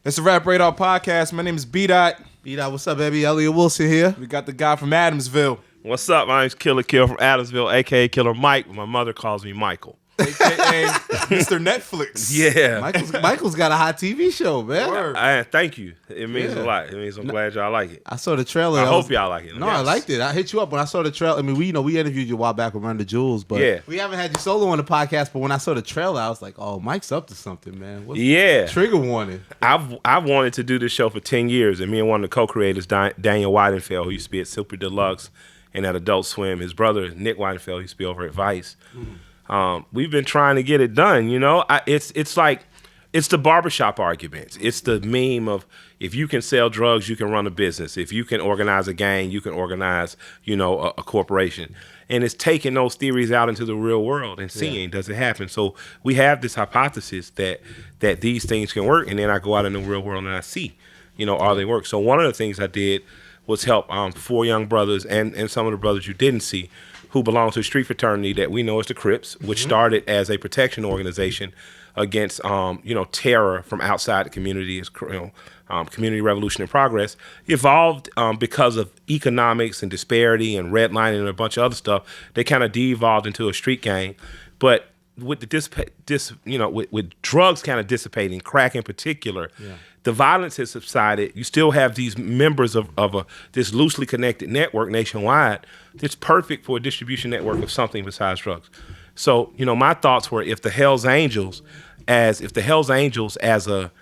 It's the Rap Radar Podcast. My name is B-Dot. B-Dot, what's up, baby? Elliot Wilson here. We got the guy from Adamsville. What's up? My name's Killer Kill from Adamsville, a.k.a. Killer Mike. My mother calls me Michael. A.k.a. Mr. Netflix. Yeah. Michael's got a hot TV show, man. Thank you. It means a lot. It means I'm glad y'all like it. I saw the trailer. I hope y'all like it. No, I liked it. I hit you up when I saw the trailer. I mean, we interviewed you a while back with Run the Jewels, but we haven't had you solo on the podcast. But when I saw the trailer, I was like, oh, Mike's up to something, man. Trigger warning. I've wanted to do this show for 10 years, and me and one of the co-creators, Daniel Weidenfeld, who used to be at Super Deluxe and at Adult Swim, his brother, Nick Weidenfeld, used to be over at Vice. We've been trying to get it done, you know. It's like the barbershop arguments. It's the meme of if you can sell drugs, you can run a business. If you can organize a gang, you can organize, a corporation. And it's taking those theories out into the real world and seeing does it happen. So we have this hypothesis that these things can work, and then I go out in the real world and I see, are they work. So one of the things I did was help 4 young brothers and some of the brothers you didn't see who belong to a street fraternity that we know as the Crips, which started as a protection organization against, terror from outside the community. As Community Revolution in Progress evolved because of economics and disparity and redlining and a bunch of other stuff. They kind of de-evolved into a street gang, but with with drugs kind of dissipating, crack in particular. Yeah. The violence has subsided. You still have these members of this loosely connected network nationwide that's perfect for a distribution network of something besides drugs. So, my thoughts were if the Hells Angels as a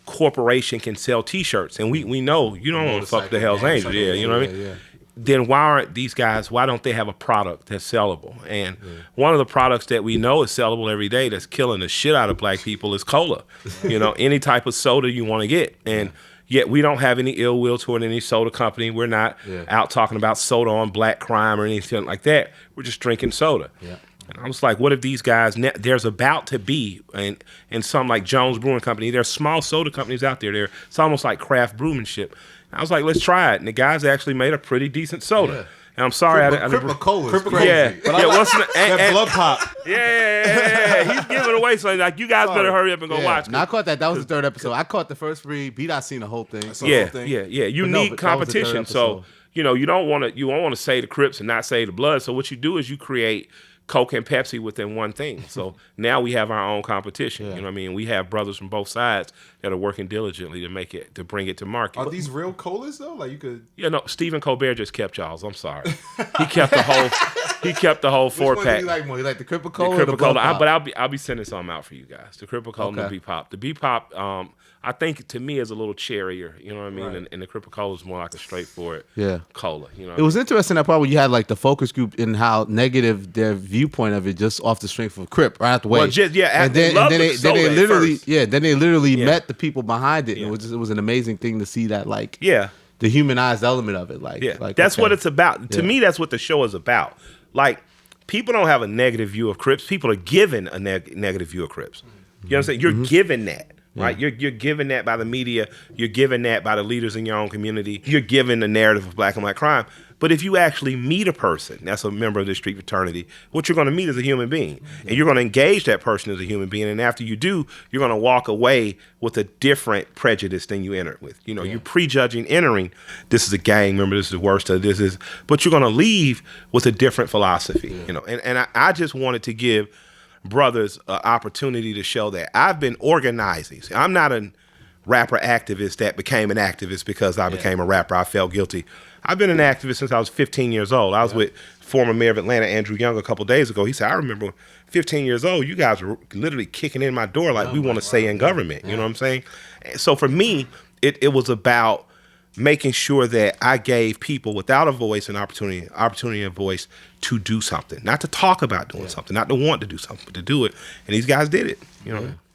corporation can sell T-shirts, and we know you don't want to fuck the Hells Angels, what I mean? Yeah. Then why don't they have a product that's sellable? And one of the products that we know is sellable every day that's killing the shit out of black people is cola. Any type of soda you want to get. And yet we don't have any ill will toward any soda company. We're not out talking about soda on black crime or anything like that. We're just drinking soda. Yeah. And I was like, what if these guys, there's about to be, and some like Jones Brewing Company, there's small soda companies out there. It's almost like craft brewmanship. I was like, let's try it. And the guys actually made a pretty decent soda. Yeah. And I'm sorry, Crip-A-Cola is crazy. That blood pop. Yeah. He's giving away something. Like, you guys better hurry up and go watch it. Now, I caught that. That was the 3rd episode. I caught the first 3. B-Dot seen the whole thing. Yeah. You need competition. So, you don't want to say the Crips and not say the Bloods. So what you do is you create Coke and Pepsi within one thing. So now we have our own competition. You know what I mean? We have brothers from both sides that are working diligently to bring it to market. Are these real colas though? Like you could? Yeah, no. Stephen Colbert just kept y'all's. I'm sorry. He kept the whole 4-pack. Which one do you like more? You like the Crip-A-Cola? The Crip-A-Cola. But I'll be sending something out for you guys. The Crip-A-Cola and the B-Pop. The B-Pop, I think to me is a little cherrier, you know what I mean? Right. And the Crip-A-Cola is more like a straightforward cola, It was interesting that part where you had like the focus group and how negative their viewpoint of it just off the strength of Crip right out the way. And then they literally met the people behind it. Yeah. It was an amazing thing to see that the humanized element of it. That's what it's about. To me, that's what the show is about. Like, people don't have a negative view of Crips. People are given a negative view of Crips. You know what I'm saying? You're given that. Right, you're given that by the media. You're given that by the leaders in your own community. You're given the narrative of black and white crime. But if you actually meet a person that's a member of the street fraternity, what you're going to meet is a human being, and you're going to engage that person as a human being. And after you do, you're going to walk away with a different prejudice than you entered with. You're prejudging entering. This is a gang member. This is the worst of this is. But you're going to leave with a different philosophy. And I just wanted to give brothers opportunity to show that I've been organizing. See, I'm not a rapper activist that became an activist because I became a rapper. I felt guilty. I've been an activist since I was 15 years old. I was with former mayor of Atlanta, Andrew Young, a couple days ago. He said, I remember 15 years old, you guys were literally kicking in my door like we want to say in government. You know what I'm saying? So for me, it was about making sure that I gave people without a voice an opportunity and voice to do something, not to talk about doing something, not to want to do something, but to do it. And these guys did it.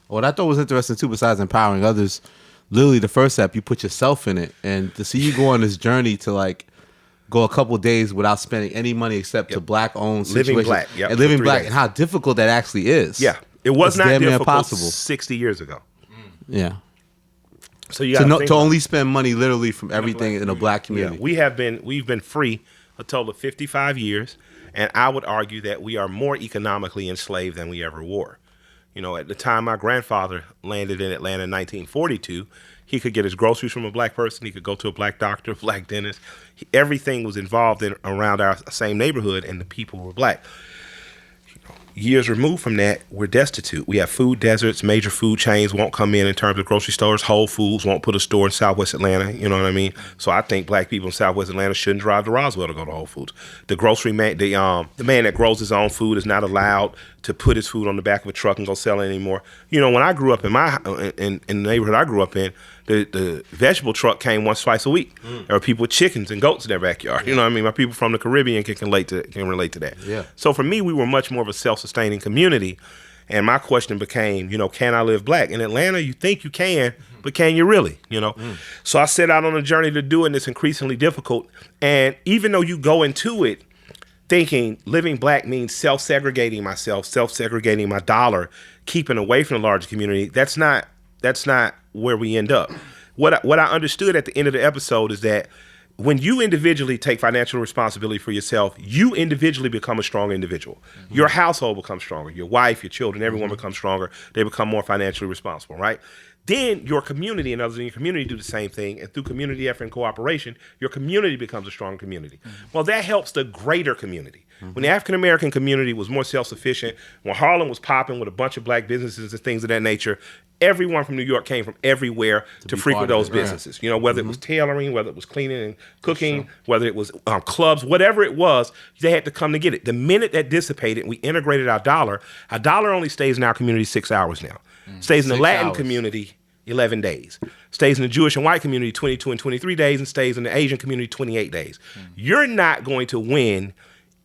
What I thought was interesting too, besides empowering others, literally the first step, you put yourself in it, and to see you go on this journey to go a couple days without spending any money except to black-owned situations. Living black, and how difficult that actually is. Yeah, it was not difficult 60 years ago. Yeah. So you got to only spend money literally from everything in a black community. Yeah, we've been free a total of 55 years, and I would argue that we are more economically enslaved than we ever were. You know, at the time my grandfather landed in Atlanta in 1942, he could get his groceries from a black person. He could go to a black doctor, a black dentist. Everything was involved in around our same neighborhood, and the people were black. Years removed from that, we're destitute. We have food deserts. Major food chains won't come in terms of grocery stores. Whole Foods won't put a store in Southwest Atlanta. You know what I mean? So I think black people in Southwest Atlanta shouldn't drive to Roswell to go to Whole Foods. The grocery man, the man that grows his own food is not allowed to put his food on the back of a truck and go sell it anymore. You know, when I grew up in the neighborhood I grew up in, the vegetable truck came once, twice a week. There were people with chickens and goats in their backyard. You know what I mean? My people from the Caribbean can relate to that. Yeah. So for me, we were much more of a self-sustaining community. And my question became, you know, can I live black? In Atlanta, you think you can, but can you really? You know? So I set out on a journey to do it, and it's increasingly difficult. And even though you go into it thinking living black means self-segregating myself, self-segregating my dollar, keeping away from the larger community, that's not where we end up. What I understood at the end of the episode is that when you individually take financial responsibility for yourself, you individually become a strong individual. Your household becomes stronger. Your wife, your children, everyone becomes stronger. They become more financially responsible, right? Then your community and others in your community do the same thing. And through community effort and cooperation, your community becomes a strong community. Well, that helps the greater community. When the African-American community was more self-sufficient, when Harlem was popping with a bunch of black businesses and things of that nature, everyone from New York came from everywhere to frequent those businesses. You know, whether it was tailoring, whether it was cleaning and cooking, whether it was clubs, whatever it was, they had to come to get it. The minute that dissipated, we integrated our dollar only stays in our community 6 hours now. Stays in the Latin community 11 days. Stays in the Jewish and white community 22 and 23 days, and stays in the Asian community 28 days. You're not going to win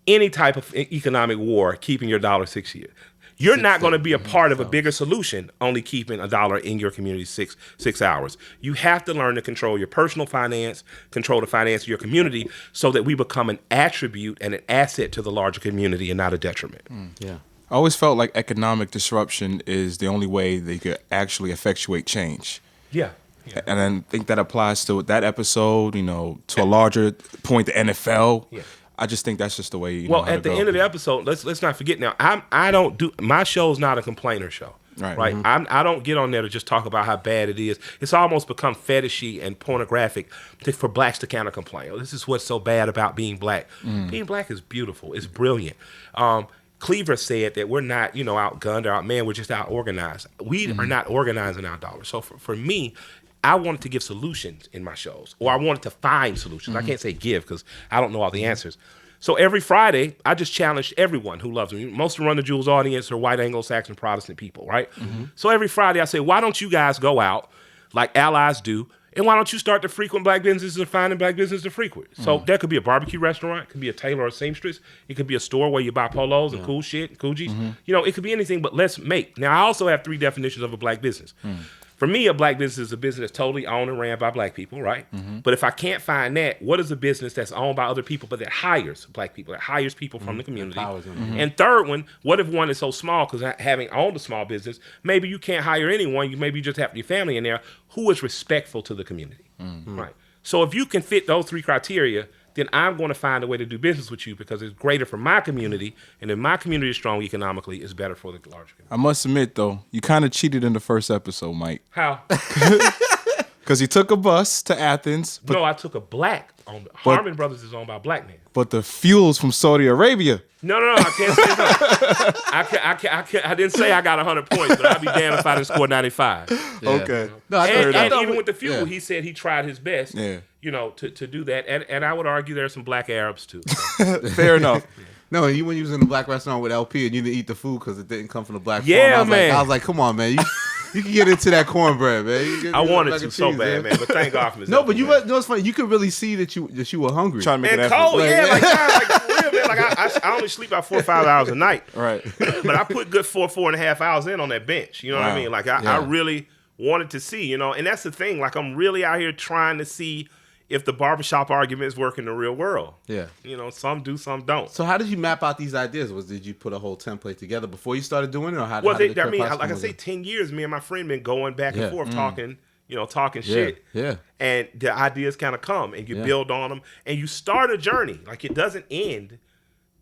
any type of economic war keeping your dollar 6 years. You're not going to be a part of a bigger solution only keeping a dollar in your community six hours. You have to learn to control your personal finance, control the finance of your community, so that we become an attribute and an asset to the larger community and not a detriment. Yeah. I always felt like economic disruption is the only way that you could actually effectuate change. Yeah. And I think that applies to that episode, you know, to a larger point, the NFL. Yeah. I just think that's just the way. Well, at the end of the episode, let's not forget. Now, my show's not a complainer show, right? I don't get on there to just talk about how bad it is. It's almost become fetishy and pornographic for blacks to kind of complain. Oh, this is what's so bad about being black. Being black is beautiful. It's brilliant. Cleaver said that we're not, outgunned or outmanned. We're just out organized. We are not organizing our dollars. So for me, I wanted to give solutions in my shows, or I wanted to find solutions. I can't say give because I don't know all the answers. So every Friday, I just challenged everyone who loves me. Most of Run the Jewels audience are white Anglo-Saxon Protestant people, right? So every Friday I say, why don't you guys go out like allies do, and why don't you start to frequent black businesses and finding black businesses to frequent? So that could be a barbecue restaurant, it could be a tailor or a seamstress, it could be a store where you buy polos and cool shit and Coogies. It could be anything, but let's make. Now, I also have 3 definitions of a black business. For me, a black business is a business that's totally owned and ran by black people, right? But if I can't find that, what is a business that's owned by other people but that hires black people, that hires people from the community? And third one, what if one is so small, because having owned a small business, maybe you can't hire anyone, maybe you just have your family in there, who is respectful to the community, right? So if you can fit those 3 criteria, then I'm going to find a way to do business with you because it's greater for my community, and if my community is strong economically, it's better for the larger community. I must admit, though, you kind of cheated in the first episode, Mike. How? Because you took a bus to Athens. No, I took a black. Harmon Brothers is owned by a black man. But the fuel's from Saudi Arabia. No, I can't say that. I didn't say I got 100 points, but I'd be damned if I didn't score 95. Yeah. Okay. No, and even with the fuel, he said he tried his best, to do that. And I would argue there are some black Arabs, too. So. Fair enough. No, and when you was in the black restaurant with LP and you didn't eat the food because it didn't come from the black farm, man. I was like, come on, man. You can get into that cornbred, man. I wanted to so bad, man, but thank God for this. No, but you know what's funny? You could really see that you were hungry. Trying to make and an cold, effort. for real, man. Like I only sleep about 4 or 5 hours a night. Right. But I put good 4.5 hours in on that bench. You know what I mean? Like I really wanted to see, and that's the thing. Like I'm really out here trying to see if the barbershop arguments work in the real world. Yeah. Some do, some don't. So how did you map out these ideas? Did you put a whole template together before you started doing it, or how? Well, like I say, 10 years, me and my friend been going back and forth talking shit. Yeah. And the ideas kind of come, and you build on them, and you start a journey. Like it doesn't end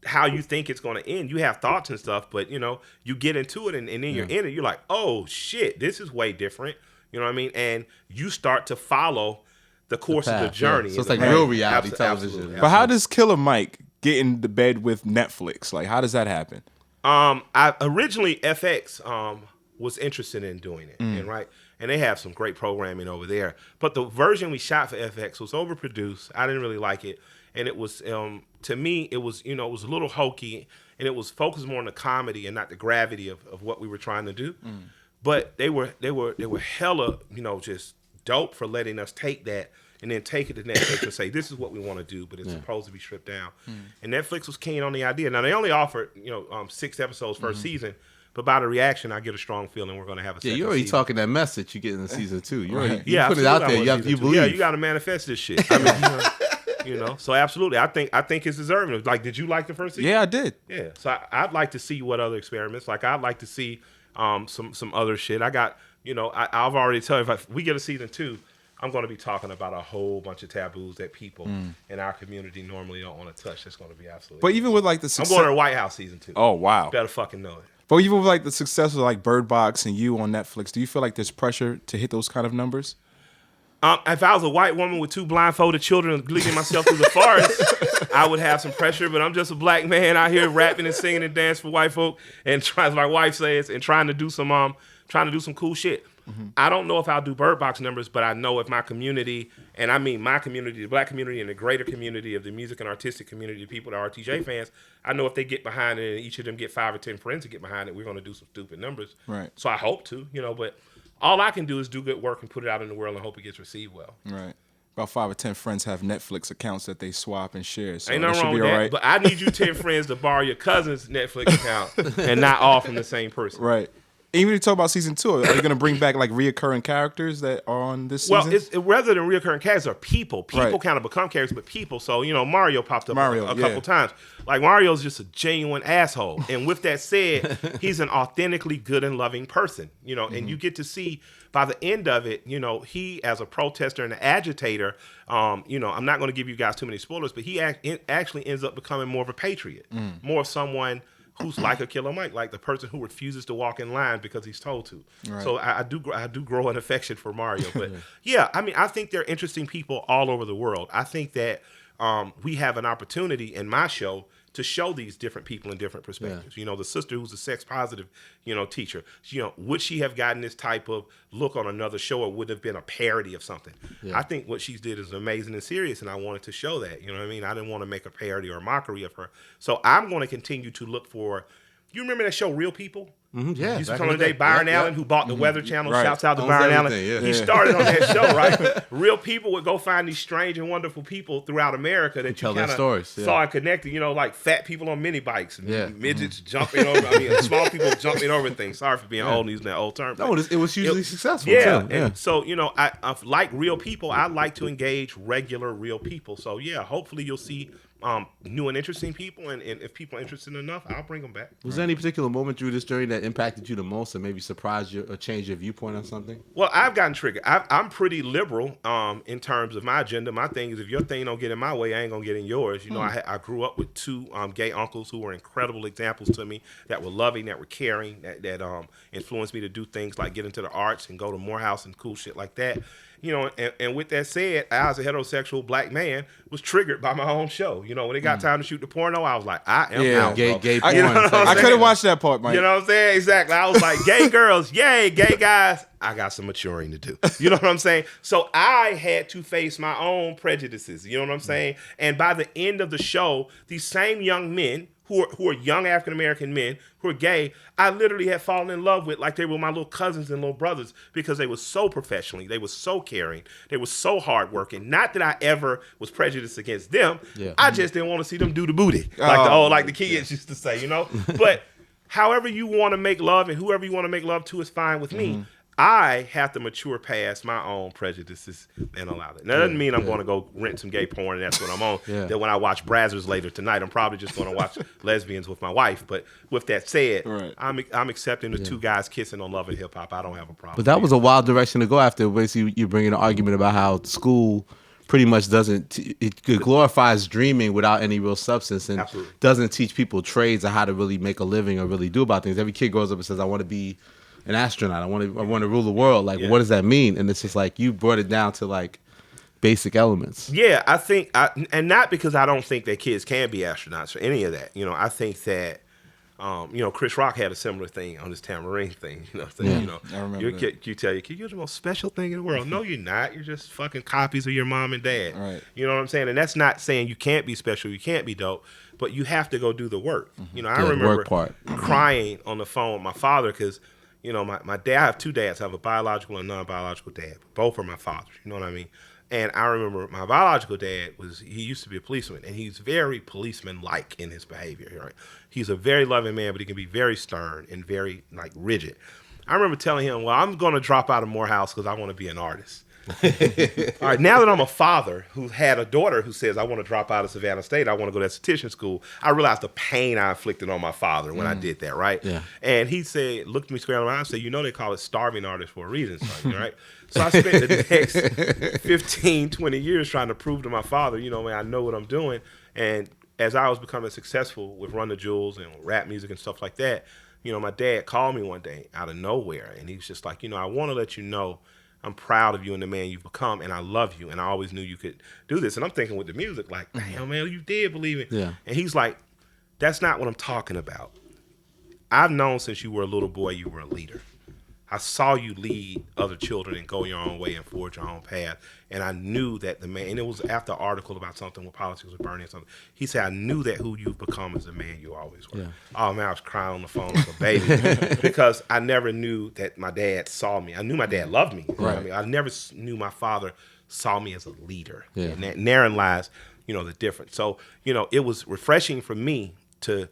how you think it's going to end. You have thoughts and stuff, but you get into it and then you're in it. You're like, oh shit, this is way different. You know what I mean? And you start to follow the course of the journey. So it's like real reality television. Absolutely. But how does Killer Mike get in the bed with Netflix? Like, how does that happen? I originally FX was interested in doing it, and they have some great programming over there. But the version we shot for FX was overproduced. I didn't really like it, and it was to me it was it was a little hokey, and it was focused more on the comedy and not the gravity of what we were trying to do. But they were hella just dope for letting us take that and then take it to Netflix and say, this is what we want to do, but it's supposed to be stripped down. And Netflix was keen on the idea. Now, they only offered, 6 episodes first season, but by the reaction, I get a strong feeling we're going to have a second you're already season. talking that message you get in the season 2. You already Yeah, put it out there. You believe. Yeah, you got to manifest this shit. I mean, so absolutely. I think it's deserving. Like, did you like the first season? Yeah, I did. Yeah, so I'd like to see what other experiments. Like, I'd like to see some other shit. I got, I've already told you, if we get a season 2, I'm going to be talking about a whole bunch of taboos that people in our community normally don't want to touch. That's going to be absolutely. But even with like the success, I'm going to White House season 2. Oh wow! Better fucking know it. But even with like the success of like Bird Box and You on Netflix, do you feel like there's pressure to hit those kind of numbers? If I was a white woman with 2 blindfolded children leading myself through the forest, I would have some pressure. But I'm just a black man out here rapping and singing and dancing for white folk, and trying, as my wife says, and trying to do some cool shit. I don't know if I'll do Bird Box numbers, but I know if my community, and I mean my community, the black community, and the greater community of the music and artistic community, the people that are RTJ fans, I know if they get behind it and each of them get 5 or 10 friends to get behind it, we're going to do some stupid numbers. Right. So I hope to, but all I can do is do good work and put it out in the world and hope it gets received well. Right. About 5 or 10 friends have Netflix accounts that they swap and share. So Ain't nothing wrong with be that. right. But I need you 10 friends to borrow your cousin's Netflix account and not all from the same person. Right. Even you talk about season 2, are you going to bring back like reoccurring characters that are on this season? Well, it's rather than reoccurring characters, are people. People Right. kind of become characters, but people. So, Mario popped up Mario, a couple times. Like, Mario's just a genuine asshole. And with that said, he's an authentically good and loving person, and you get to see by the end of it, he as a protester and an agitator, I'm not going to give you guys too many spoilers, but he actually ends up becoming more of a patriot, more of someone who's like a Killer Mike, like the person who refuses to walk in line because he's told to. Right. So I do grow an affection for Mario. But yeah, I mean, I think they're interesting people all over the world. I think that we have an opportunity in my show to show these different people in different perspectives. Yeah. The sister who's a sex positive, teacher, would she have gotten this type of look on another show, or would it have been a parody of something? Yeah. I think what she did is amazing and serious, and I wanted to show that. You know what I mean? I didn't want to make a parody or a mockery of her. So I'm going to continue to look for. You remember that show, Real People? Mm-hmm, yeah. Used to come on the day. Byron Allen, who bought the Weather Channel, right. Shouts out to Byron Allen. Yeah. He started on that show, right? Real people would go find these strange and wonderful people throughout America that you kind of saw and connected. Like fat people on mini bikes, and midgets jumping over. Small people jumping over things. Sorry for being old and using that old term. No, it was hugely successful. Yeah, too. And so I like real people. I like to engage regular real people. So yeah, hopefully you'll see new and interesting people, and if people are interested enough, I'll bring them back. Was there any particular moment through this journey that impacted you the most, or maybe surprised you or changed your viewpoint on something? Well, I've gotten triggered. I'm pretty liberal in terms of my agenda. My thing is, if your thing don't get in my way, I ain't gonna get in yours. I grew up with 2 gay uncles who were incredible examples to me, that were loving, that were caring, that influenced me to do things like get into the arts and go to Morehouse and cool shit like that. And with that said, I, as a heterosexual black man, was triggered by my own show. When it got time to shoot the porno, I was like, I am out, gay bro. porn. I couldn't watch that part, Mike. You know what I'm saying? Exactly. I was like, gay girls, yay, gay guys. I got some maturing to do. You know what I'm saying? So I had to face my own prejudices. You know what I'm saying? And by the end of the show, these same young men who are young African-American men who are gay, I literally had fallen in love with like they were my little cousins and little brothers, because they were so professionally, they were so caring, they were so hardworking. Not that I ever was prejudiced against them. Yeah. I just didn't want to see them do the booty. Like the kids used to say, But however you want to make love and whoever you want to make love to is fine with me. I have to mature past my own prejudices and allow it. Now, that doesn't mean I'm going to go rent some gay porn and that's what I'm on. That when I watch Brazzers later tonight, I'm probably just going to watch lesbians with my wife. But with that said, I'm accepting the 2 guys kissing on Love and Hip Hop. I don't have a problem. But that was a wild direction to go after. Basically, you're bringing an argument about how school pretty much doesn't. It glorifies dreaming without any real substance, and Absolutely. doesn't teach people trades or how to really make a living or really do about things. Every kid grows up and says, "I want to be an astronaut. I want to rule the world." Like, what does that mean? And it's just like you brought it down to like basic elements. Yeah, I think, and not because I don't think that kids can be astronauts or any of that. You know, I think that, Chris Rock had a similar thing on his Tambourine thing. You know, I remember your that. kid, you tell your kid, you're the most special thing in the world. No, you're not. You're just fucking copies of your mom and dad. Right. You know what I'm saying? And that's not saying you can't be special, you can't be dope, but you have to go do the work. You know, I the remember work part. crying on the phone with my father because, my dad, I have two dads. I have a biological and non-biological dad. Both are my fathers. You know what I mean? And I remember my biological dad he used to be a policeman, and he's very policeman-like in his behavior, right? He's a very loving man, but he can be very stern and very, like, rigid. I remember telling him, well, I'm going to drop out of Morehouse because I want to be an artist. All right, now that I'm a father who had a daughter who says, I want to drop out of Savannah State, I want to go to esthetician school, I realized the pain I inflicted on my father when I did that, right? Yeah. And he said, looked at me square in the eye and said, they call it starving artist for a reason, son, right? So I spent the next 15, 20 years trying to prove to my father, I know what I'm doing. And as I was becoming successful with Run the Jewels and rap music and stuff like that, my dad called me one day out of nowhere, and he was just like, I want to let you know I'm proud of you and the man you've become, and I love you, and I always knew you could do this. And I'm thinking with the music, like, damn, man, you did believe it. Yeah. And he's like, that's not what I'm talking about. I've known since you were a little boy you were a leader. I saw you lead other children and go your own way and forge your own path. And I knew that the man, and it was after an article about something with politics was burning or something. He said, I knew that who you've become is the man you always were. Yeah. Oh, man, I was crying on the phone like a baby because I never knew that my dad saw me. I knew my dad loved me. You know what I mean? I never knew my father saw me as a leader. Yeah. And therein lies, the difference. So, it was refreshing for me to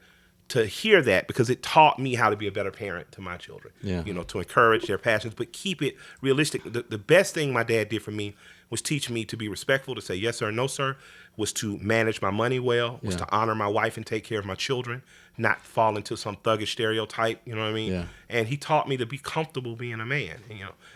hear that because it taught me how to be a better parent to my children. Yeah. To encourage their passions, but keep it realistic. The best thing my dad did for me was teach me to be respectful, to say yes sir, no sir, was to manage my money well, was to honor my wife and take care of my children, not fall into some thuggish stereotype, you know what I mean? Yeah. And he taught me to be comfortable being a man,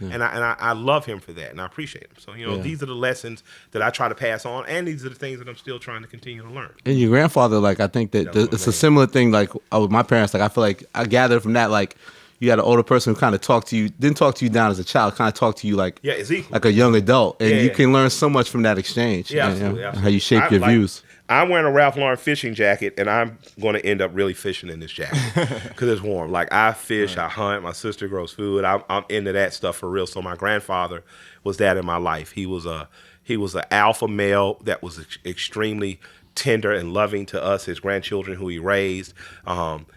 and I love him for that, and I appreciate him. So, these are the lessons that I try to pass on, and these are the things that I'm still trying to continue to learn. And your grandfather, like, I think that it's a similar thing, like, with my parents. Like, I feel like I gathered from that, like, you had an older person who kind of didn't talk to you down as a child, kind of talked to you like a young adult. And you can learn so much from that exchange. Yeah, and, absolutely. How you shape your views. I'm wearing a Ralph Lauren fishing jacket, and I'm going to end up really fishing in this jacket because it's warm. Like, I fish, I hunt, my sister grows food. I'm into that stuff for real. So my grandfather was that in my life. He was an alpha male that was extremely tender and loving to us, his grandchildren who he raised.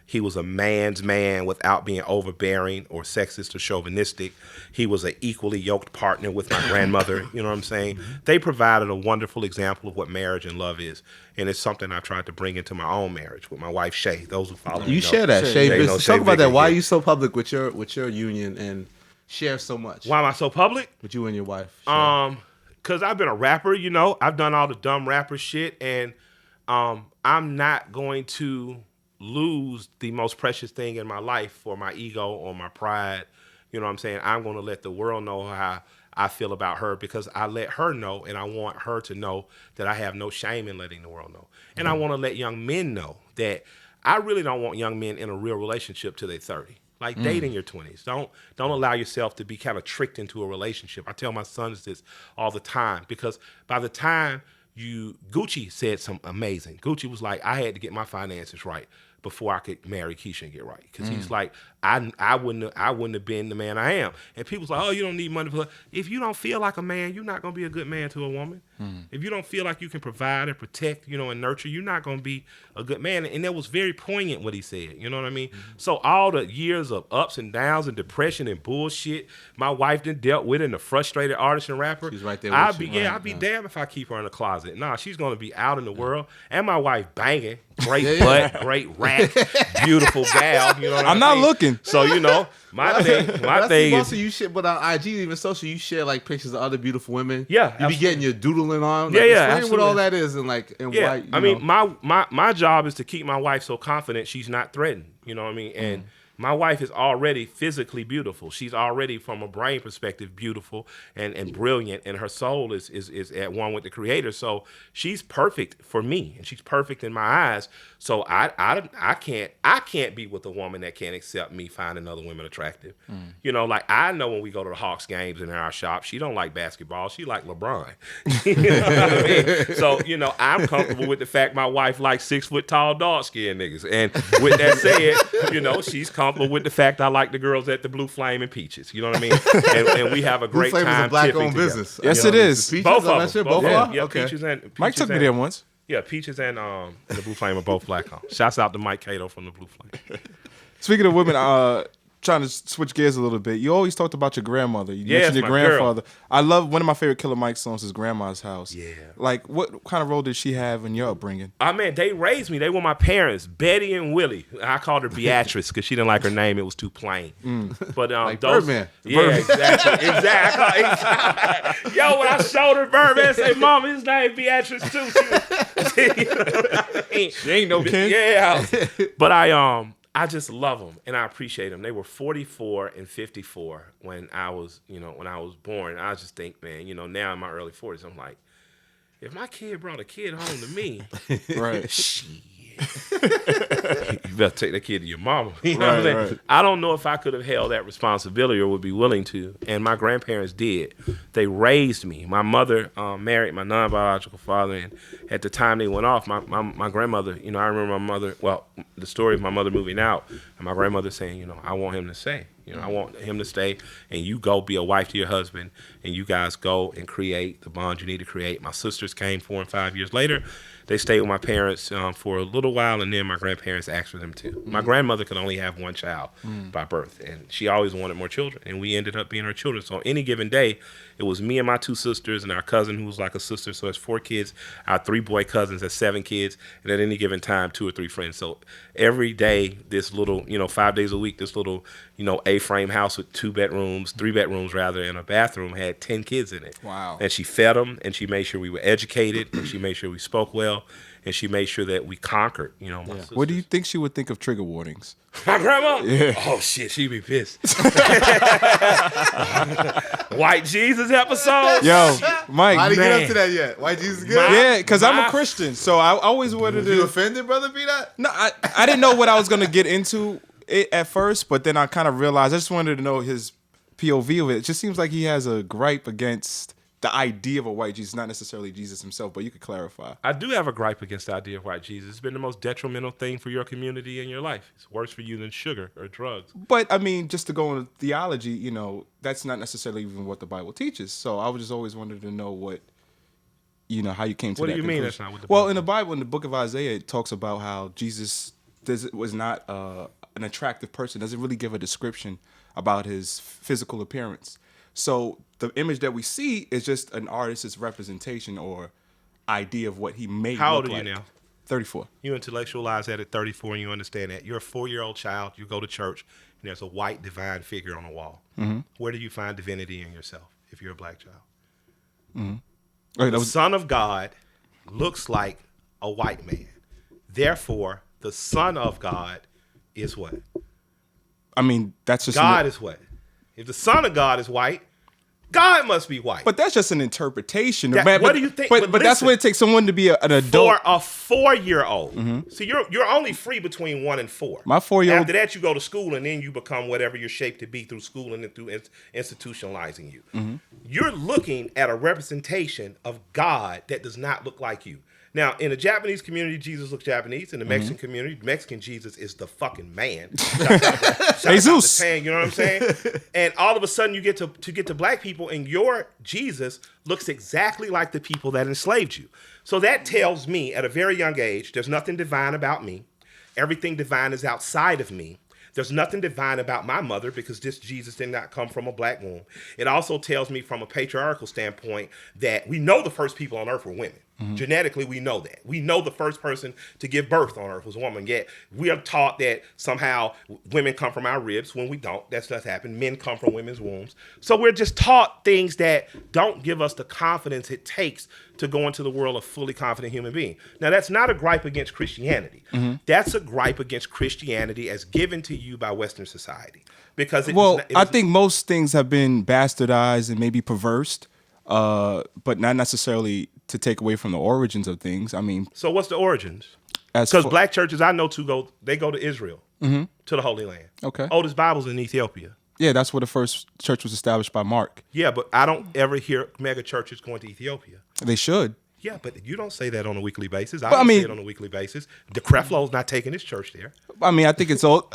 He was a man's man without being overbearing or sexist or chauvinistic. He was an equally yoked partner with my grandmother. You know what I'm saying? They provided a wonderful example of what marriage and love is. And it's something I tried to bring into my own marriage with my wife, Shay. Those who follow me You know. share that. Shay, talk about that. Why are you so public with your union and share so much? Why am I so public? With you and your wife. Because I've been a rapper, I've done all the dumb rapper shit, and I'm not going to lose the most precious thing in my life for my ego or my pride. You know what I'm saying? I'm going to let the world know how I feel about her because I let her know, and I want her to know that I have no shame in letting the world know. And I want to let young men know that I really don't want young men in a real relationship till they're 30. Like, date in your 20s. Don't allow yourself to be kind of tricked into a relationship. I tell my sons this all the time because by the time Gucci said something amazing. Gucci was like, I had to get my finances right before I could marry Keisha and get right. Because he's like, I wouldn't have been the man I am. And people's like, oh, you don't need money for her. If you don't feel like a man, you're not going to be a good man to a woman. If you don't feel like you can provide and protect, and nurture, you're not going to be a good man. And that was very poignant what he said. You know what I mean? So all the years of ups and downs and depression and bullshit my wife done dealt with, and the frustrated artist and rapper. She's right there with you. I'd be damned if I keep her in the closet. Nah, she's going to be out in the world. And my wife banging. Great butt, great rack, beautiful gal. You know what I'm not looking. So, my thing is, also you share, but on IG, even social, you share like pictures of other beautiful women. Yeah, you absolutely. be getting your doodling on. Yeah, like, yeah, explain absolutely. what all that is and yeah. why. I mean, my job is to keep my wife so confident she's not threatened. You know what I mean? And My wife is already physically beautiful. She's already, from a brain perspective, beautiful and brilliant, and her soul is at one with the Creator. So she's perfect for me, and she's perfect in my eyes. So I can't be with a woman that can't accept me finding other women attractive. You know, like I know when we go to the Hawks games in our shop, she don't like basketball. She like LeBron. You know what I mean? So, you know, I'm comfortable with the fact my wife likes 6 foot tall, dark skinned niggas. And with that said, you know, she's comfortable with the fact I like the girls at the Blue Flame and Peaches. You know what I mean? And we have a great Blue Flame time. is a black-owned together. business. Yes, it is. Peaches, Both I'm of not sure. them. Both of them? Yeah, Okay. Peaches and Mike took me there once. Yeah, Peaches and the Blue Flame are both black owned. Shouts out to Mike Cato from the Blue Flame. Speaking of women, trying to switch gears a little bit. You always talked about your grandmother. You Yes, mentioned your my grandfather. I love one of my favorite Killer Mike songs is Grandma's House. Yeah. Like, what kind of role did she have in your upbringing? Man, they raised me. They were my parents, Betty and Willie. I called her Beatrice because she didn't like her name. It was too plain. But Like those, Birdman. Yeah, exactly. Yo, when I showed her Birdman, I said, "Mama, his name Beatrice too." She ain't no king. Yeah, but I just love them and I appreciate them. They were 44 and 54 when I was born. I just think, man, you know, now in my early 40s, I'm like, if my kid brought a kid home to me, Right. shit. You better take that kid to your mama. You know what I'm saying? Right. I don't know if I could have held that responsibility or would be willing to. And my grandparents did. They raised me. My mother married my non-biological father, and at the time they went off, my grandmother, you know, I remember my mother, well, the story of my mother moving out, and my grandmother saying, you know, I want him to stay. You know, I want him to stay, and you go be a wife to your husband, and you guys go and create the bond you need to create. My sisters came 4 and 5 years later. They stayed with my parents for a little while, and then my grandparents asked for them too. My grandmother could only have one child by birth, and she always wanted more children, and we ended up being her children. So on any given day, it was me and my 2 sisters and our cousin who was like a sister, so it's 4 kids. Our 3 boy cousins, that's 7 kids, and at any given time, 2 or 3 friends. So every day, this little, you know, 5 days a week, this little, you know, A-frame house with 3 bedrooms rather, and a bathroom had 10 kids in it. Wow. And she fed them, and she made sure we were educated, and she made sure we spoke well, and she made sure that we conquered, you know, my sisters. What do you think she would think of trigger warnings? My grandma? Yeah. Oh, shit, she'd be pissed. White Jesus episode? Yo, Mike. How did you get Man. up to that yet? White Jesus good? Yeah, because I'm a My- Christian, so I always wanted You to. offended, brother B-Dot? No, I didn't know what I was gonna get into it at first, but then I kind of realized I just wanted to know his POV of it. It just seems like he has a gripe against the idea of a white Jesus, not necessarily Jesus himself, but you could clarify. I do have a gripe against the idea of white Jesus. It's been the most detrimental thing for your community and your life. It's worse for you than sugar or drugs. But I mean, just to go into theology, you know, that's not necessarily even what the Bible teaches. So I was just always wanted to know what, you know, how you came to What that do you mean conclusion. that's not what the Well, Bible in the Bible, in the book of Isaiah, it talks about how Jesus was not an attractive person. Doesn't really give a description about his physical appearance. So the image that we see is just an artist's representation or idea of what he may How old look are you like. now? 34. You intellectualize that at 34 and you understand that. You're a 4-year-old child. You go to church and there's a white divine figure on the wall. Mm-hmm. Where do you find divinity in yourself if you're a black child? Mm-hmm. Okay, The Son of God looks like a white man. Therefore, the Son of God is what? I mean, that's just God is what? If the Son of God is white, God must be white. But that's just an interpretation. What do you think? But that's listen, what it takes someone to be an adult. for a 4-year-old. See, you're only free between 1 and 4. My 4-year-old. After that, you go to school, and then you become whatever you're shaped to be through schooling and through institutionalizing you. You're looking at a representation of God that does not look like you. Now, in the Japanese community, Jesus looks Japanese. In the Mexican community, Mexican Jesus is the fucking man. Jesus. You know what I'm saying? And all of a sudden, you get to black people, and your Jesus looks exactly like the people that enslaved you. So that tells me, at a very young age, there's nothing divine about me. Everything divine is outside of me. There's nothing divine about my mother because this Jesus did not come from a black womb. It also tells me from a patriarchal standpoint that we know the first people on earth were women. Genetically, we know that. We know the first person to give birth on earth was a woman. Yet we are taught that somehow women come from our ribs when we don't. That does happen. Men come from women's wombs. So we're just taught things that don't give us the confidence it takes to go into the world of fully confident human being. Now, that's not a gripe against Christianity. That's a gripe against Christianity as given to you by Western society. Because I think most things have been bastardized and maybe perversed, but not necessarily to take away from the origins of things. I mean, so what's the origins? as Because far- black churches I know go to Israel, to the Holy Land. Okay. Oldest Bibles in Ethiopia. yeah, that's where the first church was established by Mark. Yeah, but I don't ever hear mega churches going to Ethiopia. They should. Yeah, but you don't say that on a weekly basis. I But, I don't mean- say it on a weekly basis. The Creflo's not taking his church there. I mean, I think it's all.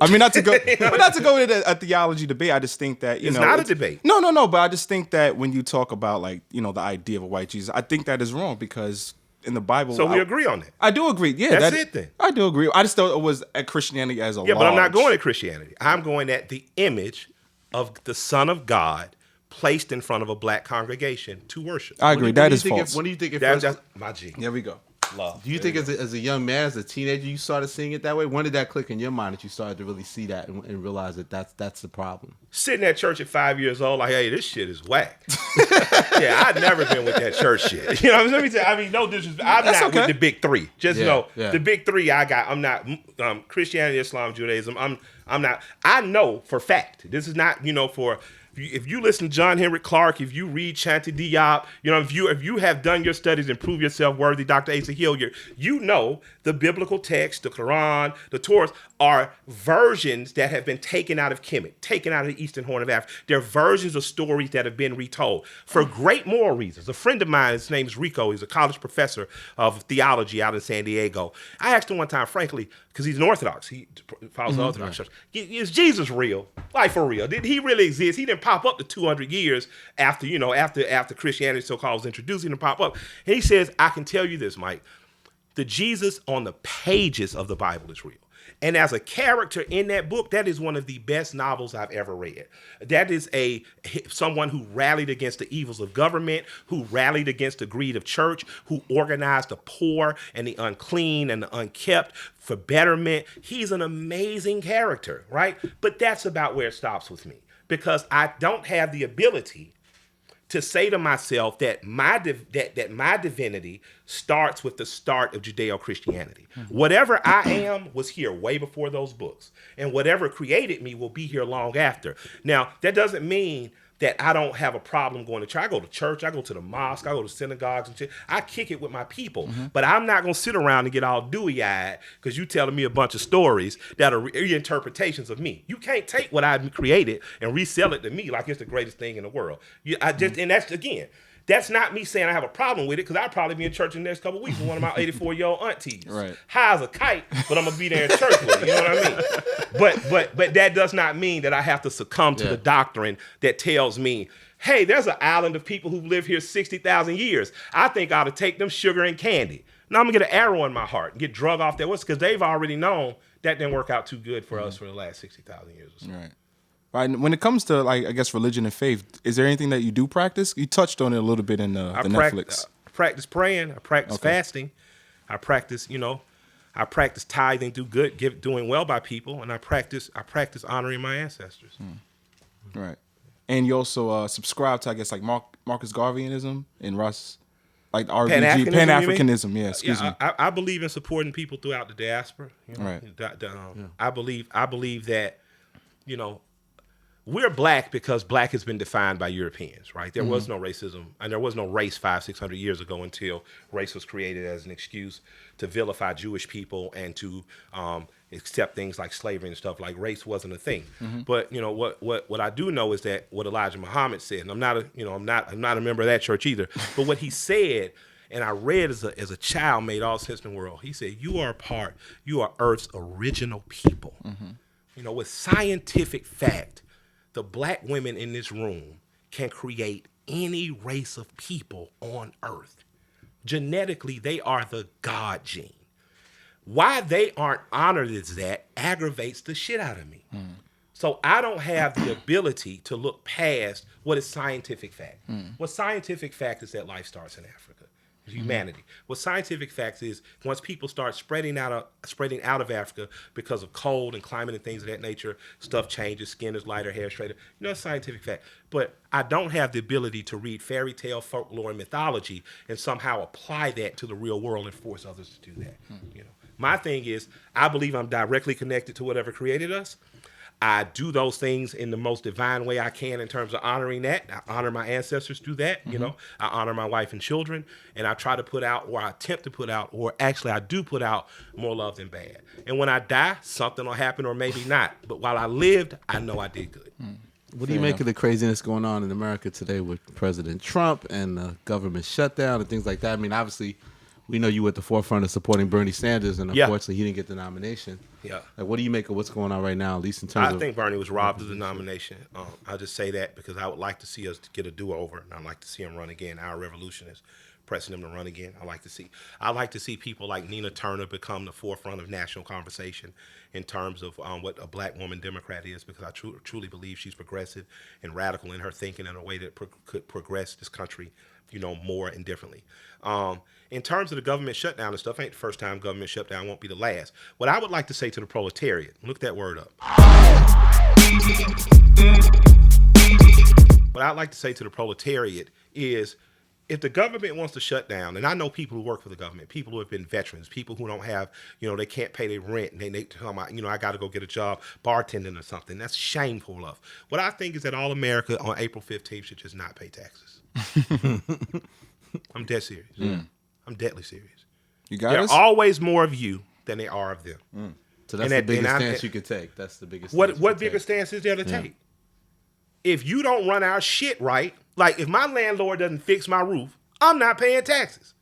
I mean, not to go into a theology debate. I just think that It's not a debate. No. But I just think that when you talk about like the idea of a white Jesus, I think that is wrong because in the Bible, So we agree on that. I do agree. Yeah, That's it then. I do agree. I just thought it was at Christianity as a Yeah, but I'm not large. going at Christianity. I'm going at the image of the Son of God placed in front of a black congregation to worship. I agree. That is false. When do you think it That's first? my G. There we go. Love. Do you think as a young man, as a teenager, you started seeing it that way? When did that click in your mind that you started to really see that and realize that that's the problem? Sitting at church at 5 years old, like, hey, this shit is whack. Yeah, I'd never been with that church shit. You know, let me tell you, I mean, no disrespect. I'm That's not okay. with the big three. Just Yeah, know yeah. the big three I got. I'm not Christianity, Islam, Judaism. I'm not. I know for fact. This is not, for. If you listen to John Henrik Clarke, if you read Chanty Diop, if you have done your studies and prove yourself worthy, Dr. Asa Hilliard, you know the biblical text, the Quran, the Torah are versions that have been taken out of Kemet, taken out of the Eastern Horn of Africa. They're versions of stories that have been retold for great moral reasons. A friend of mine, his name is Rico, he's a college professor of theology out in San Diego. I asked him one time, frankly, because he's an Orthodox, he follows the Orthodox Church. Is Jesus real? Like for real? Did he really exist? He didn't pop up to 200 years after Christianity so-called was introduced. He didn't pop up. And he says, I can tell you this, Mike, the Jesus on the pages of the Bible is real. And as a character in that book, that is one of the best novels I've ever read. That is someone who rallied against the evils of government, who rallied against the greed of church, who organized the poor and the unclean and the unkept for betterment. He's an amazing character, right? But that's about where it stops with me, because I don't have the ability to say to myself that my divinity starts with the start of Judeo-Christianity. Whatever I am was here way before those books, and whatever created me will be here long after. Now, that doesn't mean that I don't have a problem going to church. I go to church, I go to the mosque, I go to synagogues and shit. I kick it with my people, but I'm not going to sit around and get all dewy-eyed because you telling me a bunch of stories that are reinterpretations of me. You can't take what I've created and resell it to me like it's the greatest thing in the world. And that's, again, that's not me saying I have a problem with it, because I'll probably be in church in the next couple of weeks with one of my 84-year-old aunties. Right. High as a kite, but I'm going to be there in church with her. You know what I mean? But that does not mean that I have to succumb to the doctrine that tells me, hey, there's an island of people who live here 60,000 years. I think I ought to take them sugar and candy. Now I'm going to get an arrow in my heart and get drug off their what's, because they've already known that didn't work out too good for us for the last 60,000 years or so. Right. Right. When it comes to, like, I guess, religion and faith, is there anything that you do practice? You touched on it a little bit in the Netflix. I practice praying. I practice fasting. I practice, I practice tithing, doing well by people, and I practice honoring my ancestors. Right. And you also subscribe to, I guess, like Marcus Garveyianism and Russ, like RBG, Pan-Africanism. Yeah, excuse me. I believe in supporting people throughout the diaspora. Right. I believe that, we're black because black has been defined by Europeans, right? There was no racism, and there was no race 500-600 years ago until race was created as an excuse to vilify Jewish people and to accept things like slavery and stuff. Like, race wasn't a thing. But what I do know is that what Elijah Muhammad said, and I'm not a member of that church either. But what he said, and I read as a child, made all sense in the world. He said, you are Earth's original people. With scientific fact, the black women in this room can create any race of people on Earth. Genetically, they are the God gene. Why they aren't honored as that aggravates the shit out of me. So I don't have the ability to look past what is scientific fact. What scientific fact is that life starts in Africa. humanity. What scientific facts is, once people start spreading out of Africa because of cold and climate and things of that nature, stuff changes, skin is lighter, hair straighter. That's scientific fact. But I don't have the ability to read fairy tale, folklore, and mythology and somehow apply that to the real world and force others to do that. My thing is, I believe I'm directly connected to whatever created us. I do those things in the most divine way I can in terms of honoring that. I honor my ancestors through that, I honor my wife and children, and I try to put out, or I attempt to put out, or actually I do put out more love than bad. And when I die, something will happen or maybe not. But while I lived, I know I did good. What do you make of the craziness going on in America today with President Trump and the government shutdown and things like that? I mean, obviously, we know you were at the forefront of supporting Bernie Sanders, and unfortunately, he didn't get the nomination. Yeah. Like, what do you make of what's going on right now, at least in terms of... I think Bernie was robbed of the nomination. I'll just say that because I would like to see us get a do-over, and I'd like to see him run again. Our revolution is pressing him to run again. I like to see people like Nina Turner become the forefront of national conversation in terms of what a black woman Democrat is, because I truly believe she's progressive and radical in her thinking in a way that could progress this country, more and differently. In terms of the government shutdown and stuff, ain't the first time government shutdown, won't be the last. What I would like to say to the proletariat, look that word up. What I'd like to say to the proletariat is, if the government wants to shut down, and I know people who work for the government, people who have been veterans, people who don't have, they can't pay their rent, and they tell me, I got to go get a job bartending or something. That's shameful of. What I think is that all America on April 15th should just not pay taxes. I'm dead serious. I'm deadly serious. You got There us? are always more of you than there are of them. So that's the biggest stance you could take. That's the biggest stance. What bigger stance is there to take? If you don't run our shit right, like if my landlord doesn't fix my roof, I'm not paying taxes.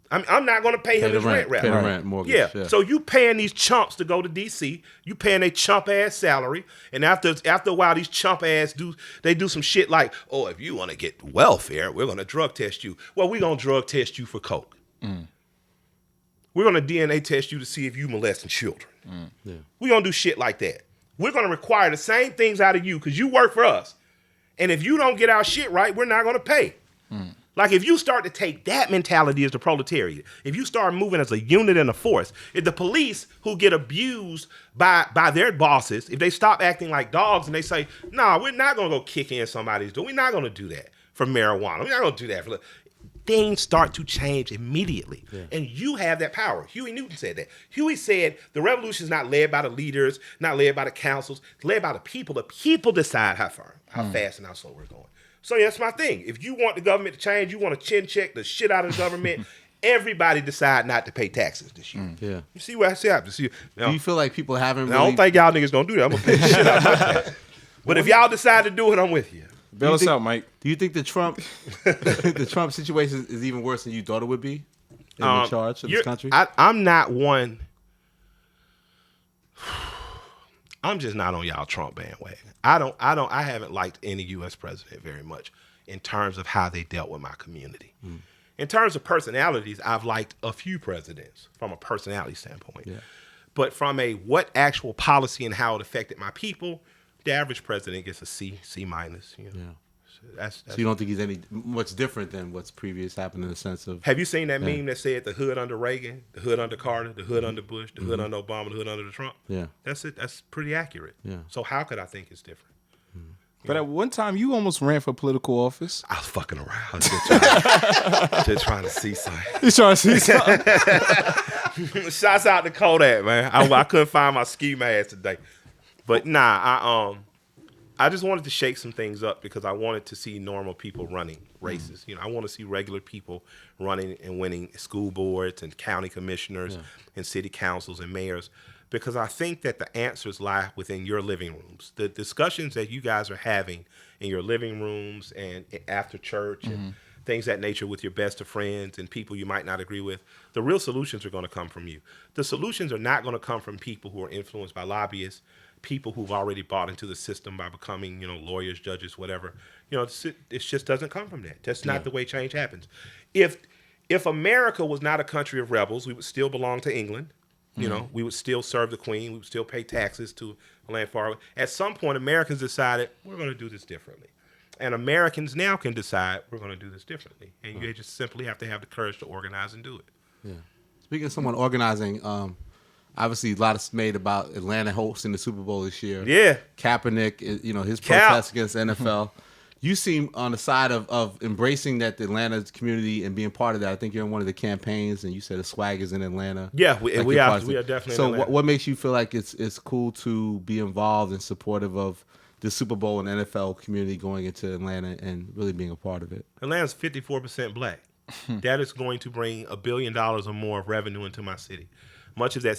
I'm not going to pay him his rent. Pay the rent, mortgage. Yeah. So you paying these chumps to go to D.C. You paying a chump ass salary, and after a while, these chump ass do some shit like, oh, if you want to get welfare, we're going to drug test you. Well, we're going to drug test you for coke. We're going to DNA test you to see if you molesting children. We're going to do shit like that. We're going to require the same things out of you because you work for us. And if you don't get our shit right, we're not going to pay. Like if you start to take that mentality as the proletariat, if you start moving as a unit and a force, if the police who get abused by their bosses, if they stop acting like dogs and they say, nah, we're not going to go kick in somebody's door. We're not going to do that for marijuana. We're not going to do that for... Things start to change immediately. And you have that power. Huey Newton said that. Huey said the revolution is not led by the leaders, not led by the councils, it's led by the people. The people decide how fast and how slow we're going. So that's my thing. If you want the government to change, you want to chin check the shit out of the government, everybody decide not to pay taxes this year. You see what I say? Do you feel like people haven't really... I don't think y'all niggas gonna do that. I'm gonna pay the shit out of my taxes. But if y'all decide to do it, I'm with you. Bail us out, Mike. Do you think the Trump situation is even worse than you thought it would be in the charge of this country? I'm not one. I'm just not on y'all Trump bandwagon. I haven't liked any U.S. president very much in terms of how they dealt with my community. In terms of personalities, I've liked a few presidents from a personality standpoint. But from a what actual policy and how it affected my people, the average president gets a C minus. That's so you don't think he's any much different than what's previous happened in the sense of... Have you seen that meme that said the hood under Reagan, the hood under Carter, the hood under Bush, the hood under Obama, the hood under Trump? That's it. That's pretty accurate. So how could I think it's different? But at one time, you almost ran for political office. I was fucking around. Just trying to see something. You trying to see something? Shouts out to Kodak, man. I couldn't find my ski mask today. But nah, I just wanted to shake some things up because I wanted to see normal people running races. I want to see regular people running and winning school boards and county commissioners and city councils and mayors, because I think that the answers lie within your living rooms. The discussions that you guys are having in your living rooms and after church and things of that nature with your best of friends and people you might not agree with, the real solutions are going to come from you. The solutions are not going to come from people who are influenced by lobbyists, people who've already bought into the system by becoming, lawyers, judges, whatever. It just doesn't come from that. That's not the way change happens. If America was not a country of rebels, we would still belong to England. We would still serve the Queen. We would still pay taxes to a land far away. At some point, Americans decided we're going to do this differently. And Americans now can decide we're going to do this differently. And you just simply have to have the courage to organize and do it. Yeah. Speaking of someone organizing, obviously a lot is made about Atlanta hosting the Super Bowl this year. Yeah. Kaepernick, his protest against the NFL. You seem on the side of embracing that the Atlanta community and being part of that. I think you're in one of the campaigns, and you said the swag is in Atlanta. Yeah, we are definitely. So in Atlanta. what makes you feel like it's cool to be involved and supportive of the Super Bowl and NFL community going into Atlanta and really being a part of it? Atlanta's 54% black. That is going to bring $1 billion or more of revenue into my city. Much of that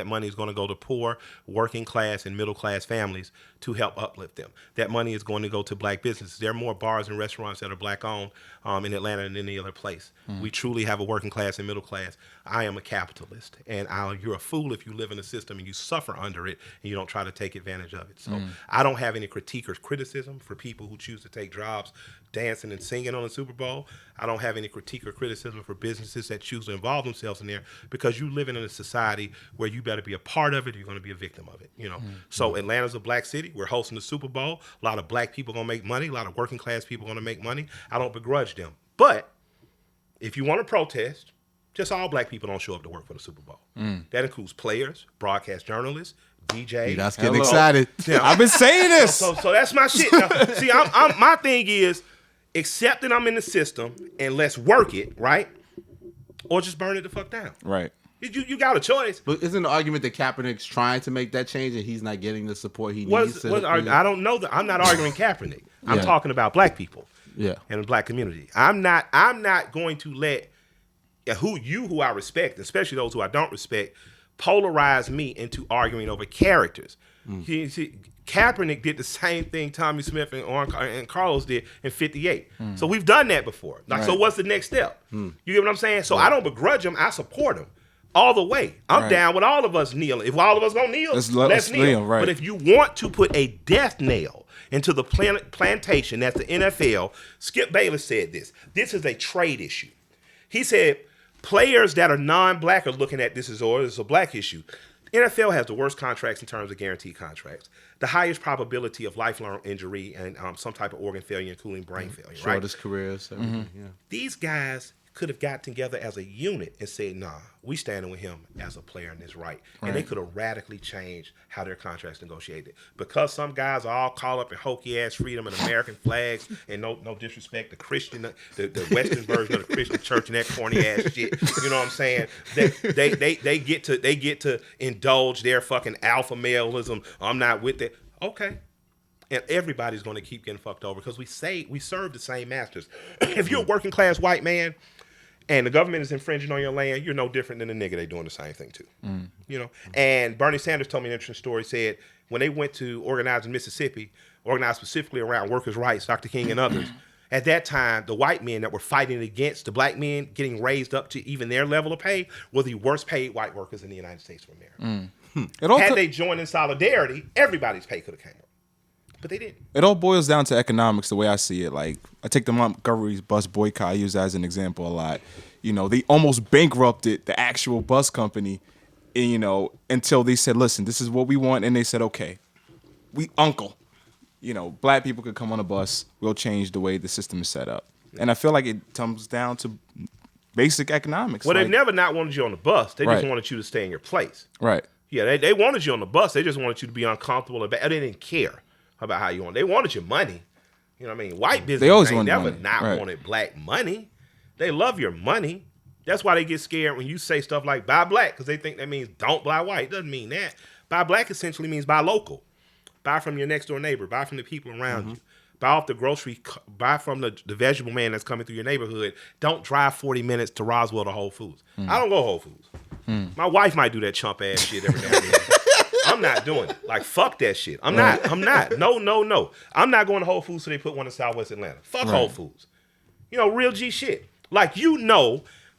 money is going to go to poor, working class, and middle class families to help uplift them. That money is going to go to black businesses. There are more bars and restaurants that are black owned in Atlanta than any other place. We truly have a working class and middle class. I am a capitalist, and you're a fool if you live in a system and you suffer under it and you don't try to take advantage of it. So I don't have any critique or criticism for people who choose to take jobs dancing and singing on the Super Bowl. I don't have any critique or criticism for businesses that choose to involve themselves in there, because you living in a society where you better be a part of it or you're going to be a victim of it. So Atlanta's a black city. We're hosting the Super Bowl. A lot of black people going to make money. A lot of working class people going to make money. I don't begrudge them. But if you want to protest, just all black people don't show up to work for the Super Bowl. That includes players, broadcast journalists, DJs. That's getting excited. Yeah, I've been saying this. So that's my shit. Now, see, my thing is, accept that I'm in the system and let's work it, right? Or just burn it the fuck down. Right. You got a choice. But isn't the argument that Kaepernick's trying to make that change and he's not getting the support he needs? I don't know that. I'm not arguing Kaepernick. I'm talking about black people. Yeah. And the black community. I'm not going to let who I respect, especially those who I don't respect, polarize me into arguing over characters. Kaepernick did the same thing Tommy Smith and Carlos did in 58. So we've done that before. So what's the next step? You get what I'm saying? So I don't begrudge him. I support him all the way. I'm down with all of us kneeling. If all of us gonna kneel, let's kneel. Right. But if you want to put a death nail into the plantation, that's the NFL, Skip Bayless said this. This is a trade issue. He said players that are non-black are looking at this as a black issue. NFL has the worst contracts in terms of guaranteed contracts, the highest probability of lifelong injury and some type of organ failure, including brain failure. Shortest careers. Yeah. These guys could have got together as a unit and said, nah, we standing with him as a player in this right. And they could have radically changed how their contracts negotiated. Because some guys are all caught up in hokey-ass freedom and American flags and no disrespect, the Western version of the Christian church and that corny-ass shit. You know what I'm saying? They get to indulge their fucking alpha maleism. I'm not with it. Okay. And everybody's going to keep getting fucked over because we serve the same masters. If you're a working class white man and the government is infringing on your land, you're no different than a nigga. They doing the same thing too. And Bernie Sanders told me an interesting story. Said when they went to organize in Mississippi, organized specifically around workers' rights, Dr. King and others, at that time, the white men that were fighting against the black men getting raised up to even their level of pay were the worst paid white workers in the United States of America. Had they joined in solidarity, everybody's pay could have came up. But they didn't. It all boils down to economics, the way I see it. Like, I take the Montgomery bus boycott, I use that as an example a lot. They almost bankrupted the actual bus company, until they said, listen, this is what we want. And they said, okay, black people could come on a bus. We'll change the way the system is set up. And I feel like it comes down to basic economics. Well, they've never not wanted you on the bus. They just wanted you to stay in your place. Right. Yeah, they wanted you on the bus. They just wanted you to be uncomfortable. They didn't care about how you want. They wanted your money. You know what I mean? White business ain't never wanted black money. They love your money. That's why they get scared when you say stuff like buy black, because they think that means don't buy white. It doesn't mean that. Buy black essentially means buy local. Buy from your next door neighbor. Buy from the people around you. Buy off the grocery. Buy from the vegetable man that's coming through your neighborhood. Don't drive 40 minutes to Roswell to Whole Foods. I don't go Whole Foods. My wife might do that chump ass shit every now and then. I'm not doing it. Like, fuck that shit. I'm not. No. I'm not going to Whole Foods so they put one in Southwest Atlanta. Fuck Whole Foods. Real G shit. Like,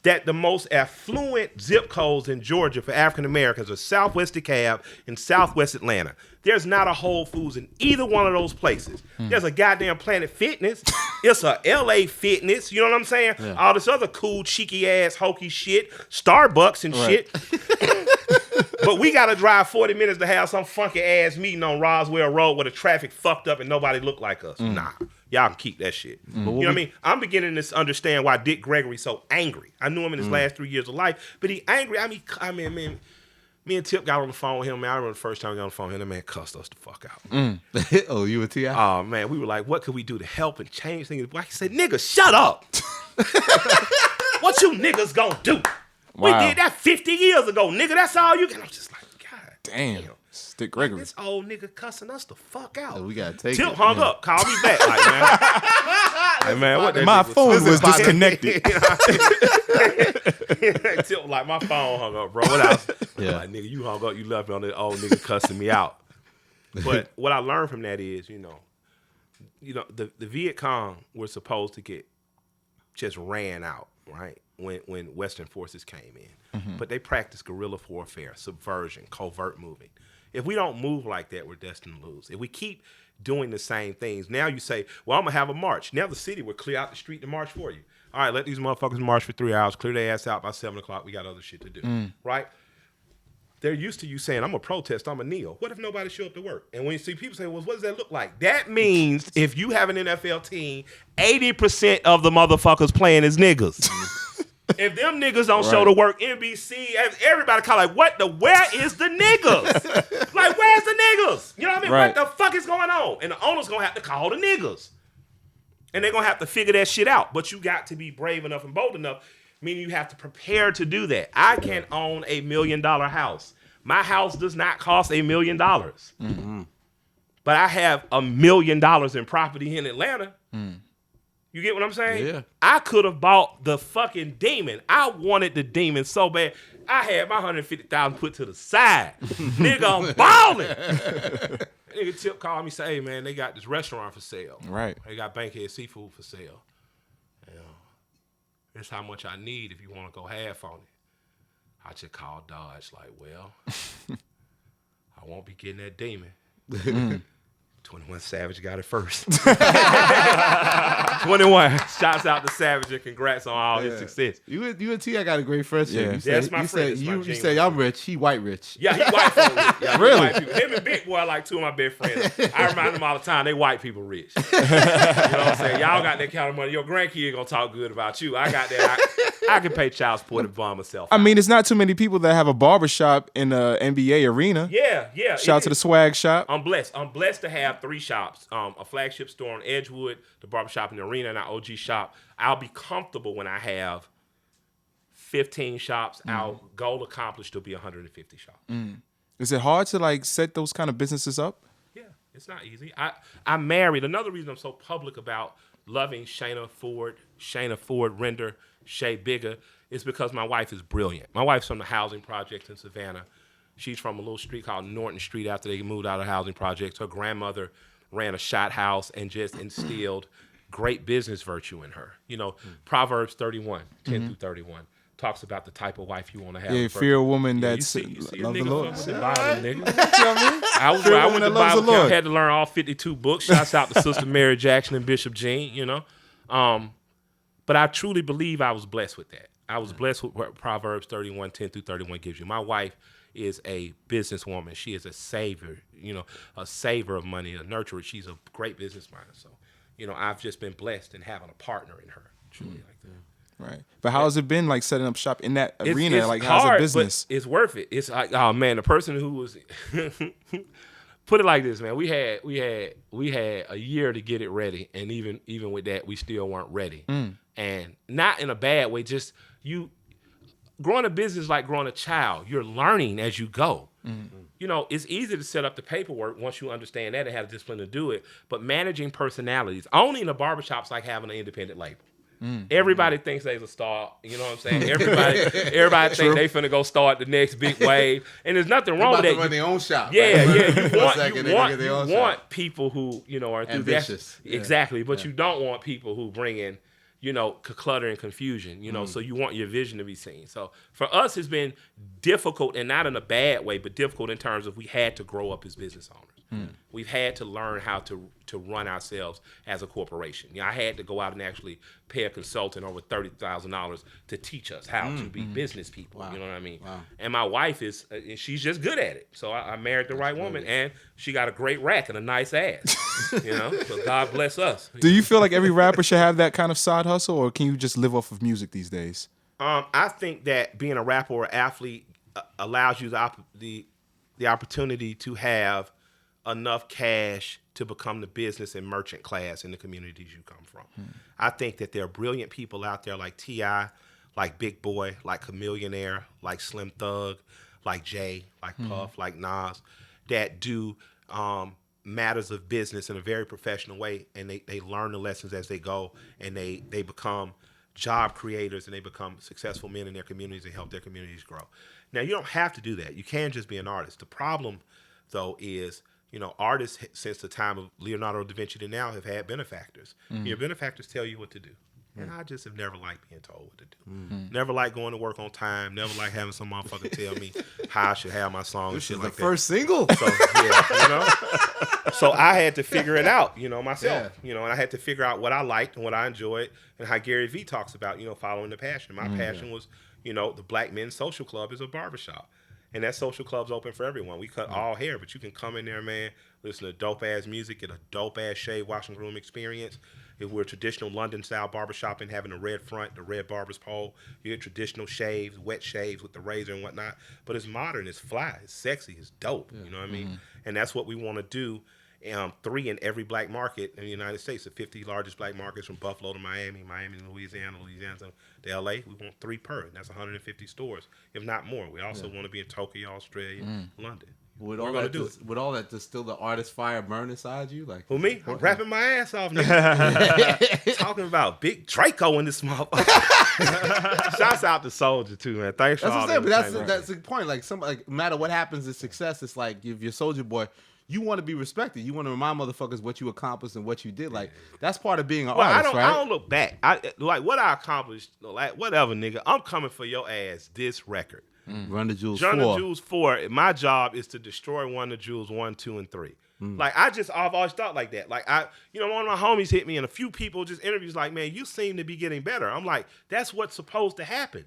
that the most affluent zip codes in Georgia for African Americans are Southwest DeKalb and Southwest Atlanta. There's not a Whole Foods in either one of those places. There's a goddamn Planet Fitness. It's a LA Fitness. You know what I'm saying? Yeah. All this other cool, cheeky ass, hokey shit. Starbucks and shit. But we got to drive 40 minutes to have some funky ass meeting on Roswell Road where the traffic fucked up and nobody looked like us. Nah, y'all can keep that shit. You know what I mean? I'm beginning to understand why Dick Gregory's so angry. I knew him in his last 3 years of life, but he angry. I mean, man, me and Tip got on the phone with him, man. I remember the first time we got on the phone with him, that man cussed us the fuck out. Oh, you and T.I.? Oh, man, we were like, what could we do to help and change things? He said, nigga, shut up. What you niggas gonna do? Wow. We did that 50 years ago, nigga. That's all you can. I'm just like, God Damn. Dick Gregory. This old nigga cussing us the fuck out. So we gotta take Tip it. hung up, called me back, like, man. Hey, man, what that My nigga phone was was disconnected. Tip like, my phone hung up, bro. What else? Yeah. Like, nigga, you hung up. You left me on this old nigga cussing me out. But what I learned from that is, you know, the Viet Cong were supposed to get just ran out, right? When Western forces came in. But they practiced guerrilla warfare, subversion, covert moving. If we don't move like that, we're destined to lose. If we keep doing the same things, now you say, well, I'm going to have a march. Now the city will clear out the street to march for you. All right, let these motherfuckers march for 3 hours, clear their ass out by 7 o'clock. We got other shit to do, right? They're used to you saying, I'm going to protest, I'm going to kneel. What if nobody show up to work? And when you see people say, well, what does that look like? That means if you have an NFL team, 80% of the motherfuckers playing is niggas. If them niggas don't show to work, NBC, everybody call like, where is the niggas? Like, where's the niggas? You know what I mean? Right. What the fuck is going on? And the owner's going to have to call the niggas. And they're going to have to figure that shit out. But you got to be brave enough and bold enough, meaning you have to prepare to do that. I can't own $1 million house. My house does not cost $1 million. But I have $1 million in property in Atlanta. You get what I'm saying? Yeah. I could have bought the fucking demon. I wanted the demon so bad. I had my $150,000 put to the side. Nigga, I'm balling. Nigga Tip called me, say, hey, man, they got this restaurant for sale. Right. They got Bankhead Seafood for sale. That's how much I need if you want to go half on it. I just called Dodge like, well, I won't be getting that demon. 21 Savage got it first. 21. Shouts out to Savage and congrats on all his success. You and T.I. got a great friendship. Yeah. You said, That's my friend. You say I'm rich, he white rich. Yeah, he white folk rich. Yeah, he Really? white people. Him and Big Boy are like two of my best friends. I remind them all the time, they white people rich. You know what I'm saying? Y'all got that kind of money. Your grandkid gonna talk good about you. I got that. I can pay child support and bond myself. I mean, it's not too many people that have a barbershop in the NBA arena. Yeah. Shout out to the swag shop. I'm blessed. I'm blessed to have 3 shops. A flagship store on Edgewood, the barbershop in the arena, and our OG shop. I'll be comfortable when I have 15 shops. Our goal accomplished will be 150 shops. Is it hard to like set those kind of businesses up? Yeah, it's not easy. I married. Another reason I'm so public about loving Shayna Ford Render, Shay Bigger, is because my wife is brilliant. My wife's from the housing projects in Savannah. She's from a little street called Norton Street after they moved out of the housing projects. Her grandmother ran a shot house and just instilled great business virtue in her. You know, Proverbs 31, 10 through 31, talks about the type of wife you want to have. Yeah, fear a woman that's you see love a the nigga Lord. fuck with the Bible, nigga. You know what I mean? I went to loves Bible the camp, Lord. had to learn all 52 books. Shouts out to Sister Mary Jackson and Bishop Jean, you know. But I truly believe I was blessed with that. I was blessed with what Proverbs 31, 10 through 31 gives you. My wife is a businesswoman. She is a saver, you know, a saver of money, a nurturer. She's a great businessman. So, you know, I've just been blessed in having a partner in her, truly like that. Right. But how has it been like setting up shop in that arena, It's like hard, as a business? but it's worth it. It's like, oh man, the person who was put it like this, man. We had a year to get it ready, and even with that, we still weren't ready. And not in a bad way, just you growing a business like growing a child. You're learning as you go. You know, it's easy to set up the paperwork once you understand that and have the discipline to do it. But managing personalities, owning a barbershop's like having an independent label. Everybody thinks they's a star. You know what I'm saying? Everybody think they finna go start the next big wave. And there's nothing wrong with that. Run their own shop. Yeah, right? You want people who, you know, are enthusiastic. Ambitious. Yeah. Exactly. But you don't want people who bring in, you know, clutter and confusion, you know, so you want your vision to be seen. So for us, it's been difficult, and not in a bad way, but difficult in terms of we had to grow up as business owners. We've had to learn how to run ourselves as a corporation. I had to go out and actually pay a consultant over $30,000 to teach us how to be business people. Wow. You know what I mean? Wow. And my wife is, she's just good at it. So I married the right woman, and she got a great rack and a nice ass. So God bless us. Do you feel like every rapper should have that kind of side hustle, or can you just live off of music these days? I think that being a rapper or athlete allows you the opportunity to have enough cash to become the business and merchant class in the communities you come from. I think that there are brilliant people out there like T.I., like Big Boy, like Chamillionaire, like Slim Thug, like Jay, like Puff, like Nas, that do matters of business in a very professional way, and they learn the lessons as they go, and they become job creators, and they become successful men in their communities and help their communities grow. Now, you don't have to do that. You can just be an artist. The problem, though, is artists since the time of Leonardo da Vinci to now have had benefactors. Your benefactors tell you what to do. And I just have never liked being told what to do. Never liked going to work on time. Never liked having some motherfucker tell me how I should have my song and shit like that. First single. So, So I had to figure it out, myself. And I had to figure out what I liked and what I enjoyed, and how Gary Vee talks about, following the passion. My passion was, the Black Men's Social Club is a barbershop. And that social club's open for everyone. We cut all hair, but you can come in there, man, listen to dope-ass music, get a dope-ass shave, wash and groom experience. If we're a traditional London-style barbershop and having a red front, the red barber's pole, you get traditional shaves, wet shaves with the razor and whatnot. But it's modern, it's fly, it's sexy, it's dope. You know what I mean? And that's what we want to do. 3 in every black market in the United States, the 50 largest black markets from Buffalo to Miami, Miami to Louisiana to LA. We want 3 per, and that's 150 stores, if not more. We also want to be in Tokyo, Australia, London. With all that, does still the artist fire burn inside you? Like, who, me? I'm rapping my ass off, nigga. Talking about Big Draco in this motherfucker. Shouts out to Soldier too, man. Thanks for all that. But that's the point. Like, no matter what happens in success, it's like if you're Soldier Boy, you want to be respected. You want to remind motherfuckers what you accomplished and what you did. Like, that's part of being an artist, right? I don't look back. What I accomplished, like, whatever, nigga. I'm coming for your ass this record. Run the Jewels 4. Run the Jewels 4. My job is to destroy One the Jewels 1, 2, and 3. Like, I've always thought like that. Like, one of my homies hit me, and a few people just interviews like, man, you seem to be getting better. I'm like, that's what's supposed to happen.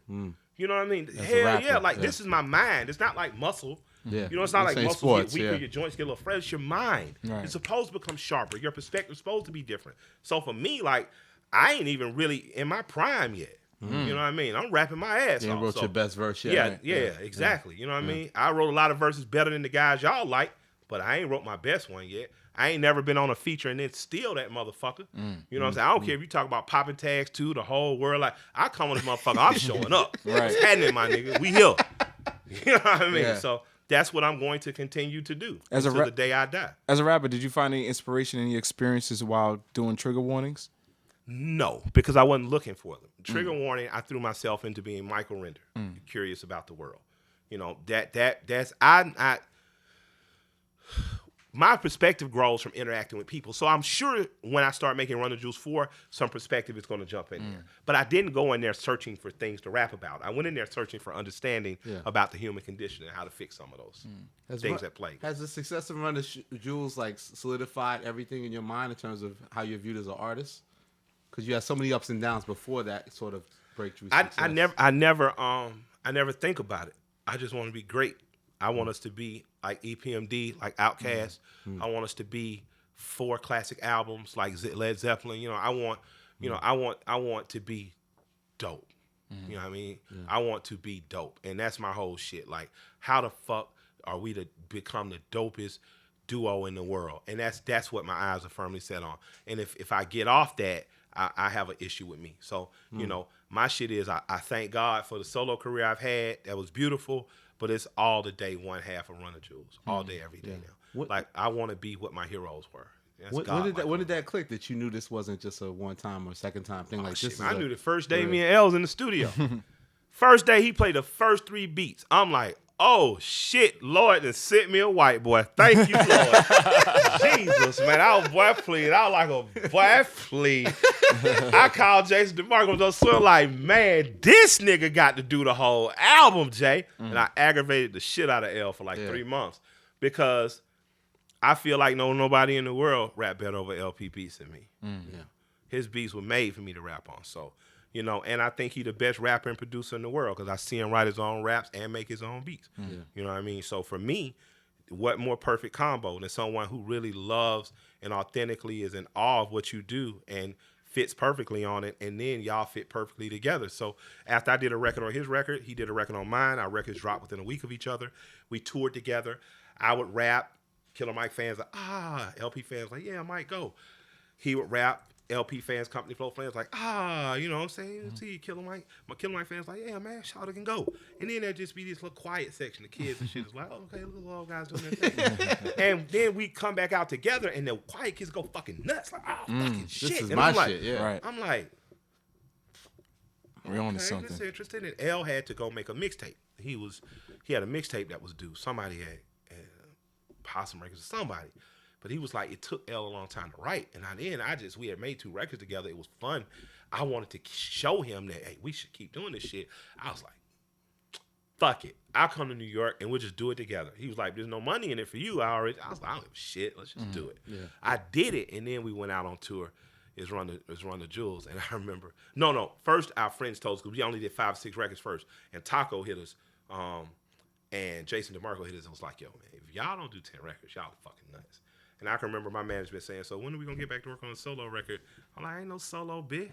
You know what I mean? Hell yeah. Like, this is my mind. It's not like muscle. Yeah. It's not like muscles sports, get weaker, your joints get a little fresh. It's your mind. Right. It's supposed to become sharper. Your perspective's supposed to be different. So for me, like, I ain't even really in my prime yet. You know what I mean? I'm rapping my ass off. You wrote your best verse yet. Yeah, exactly. You know what I mean? I wrote a lot of verses better than the guys y'all like, but I ain't wrote my best one yet. I ain't never been on a feature and then steal that motherfucker. You know what I'm saying? I don't care if you talk about popping tags too, the whole world. Like, I come on this motherfucker, I'm showing up. What's happening, my nigga? We here. You know what I mean? Yeah. So that's what I'm going to continue to do until the day I die. As a rapper, did you find any inspiration in your experiences while doing trigger warnings? No, because I wasn't looking for them. Trigger warning, I threw myself into being Michael Render, curious about the world. My perspective grows from interacting with people. So I'm sure when I start making Run the Jewels 4, some perspective is going to jump in there. But I didn't go in there searching for things to rap about. I went in there searching for understanding about the human condition and how to fix some of those things at play. Has the success of Run the Jewels like solidified everything in your mind in terms of how you're viewed as an artist? Because you had so many ups and downs before that sort of breakthrough success. I never think about it. I just want to be great. I want us to be like EPMD, like Outkast. I want us to be 4 classic albums like Led Zeppelin. I want to be dope. You know what I mean? I want to be dope, and that's my whole shit. Like, how the fuck are we to become the dopest duo in the world? And that's what my eyes are firmly set on. And if I get off that, I have an issue with me. So, my shit is I thank God for the solo career I've had. That was beautiful, but it's all the day one half of Run the Jewels. All day, every day now. Like, I want to be what my heroes were. When did that click that you knew this wasn't just a one-time or second-time thing? Like, this I knew the first day me and El was in the studio. First day he played the first 3 beats. I'm like, oh shit, Lord, and sent me a white boy. Thank you, Lord. Jesus, man. I was like a boy please. I called Jason DeMarco on Swim like, man, this nigga got to do the whole album, Jay. And I aggravated the shit out of L for like 3 months because I feel like nobody in the world rap better over LP beats than me. Yeah. His beats were made for me to rap on. So, you know, and I think he the best rapper and producer in the world because I see him write his own raps and make his own beats. You know what I mean? So for me, what more perfect combo than someone who really loves and authentically is in awe of what you do and fits perfectly on it, and then y'all fit perfectly together. So after I did a record on his record, he did a record on mine. Our records dropped within a week of each other. We toured together. I would rap. Killer Mike fans like, LP fans like, yeah, Mike, go. He would rap. LP fans, Company Flow fans like, you know what I'm saying? See, Killer Mike. My Killer Mike fans like, yeah, man, shout it can go. And then there'd just be this little quiet section. The kids and shit is like, okay, look at all guys doing their thing. And then we come back out together and the quiet kids go fucking nuts. Like, fucking shit. This is and my I'm like, shit, yeah. Right. I'm like, We're on to okay, something. that's interesting. And L had to go make a mixtape. He had a mixtape that was due. Somebody had Possum Records or somebody. But he was like, it took L a long time to write. And we had made 2 records together. It was fun. I wanted to show him that, hey, we should keep doing this shit. I was like, fuck it. I'll come to New York and we'll just do it together. He was like, there's no money in it for you. I was like, I don't give a shit. Let's just do it. Yeah. I did it. And then we went out on tour. It's Run the Jewels. And I remember, first our friends told us, because we only did 5 or 6 records first. And Taco hit us. And Jason DeMarco hit us and was like, yo, man, if y'all don't do 10 records, y'all fucking nuts. And I can remember my management saying, so when are we going to get back to work on a solo record? I'm like, ain't no solo, bitch.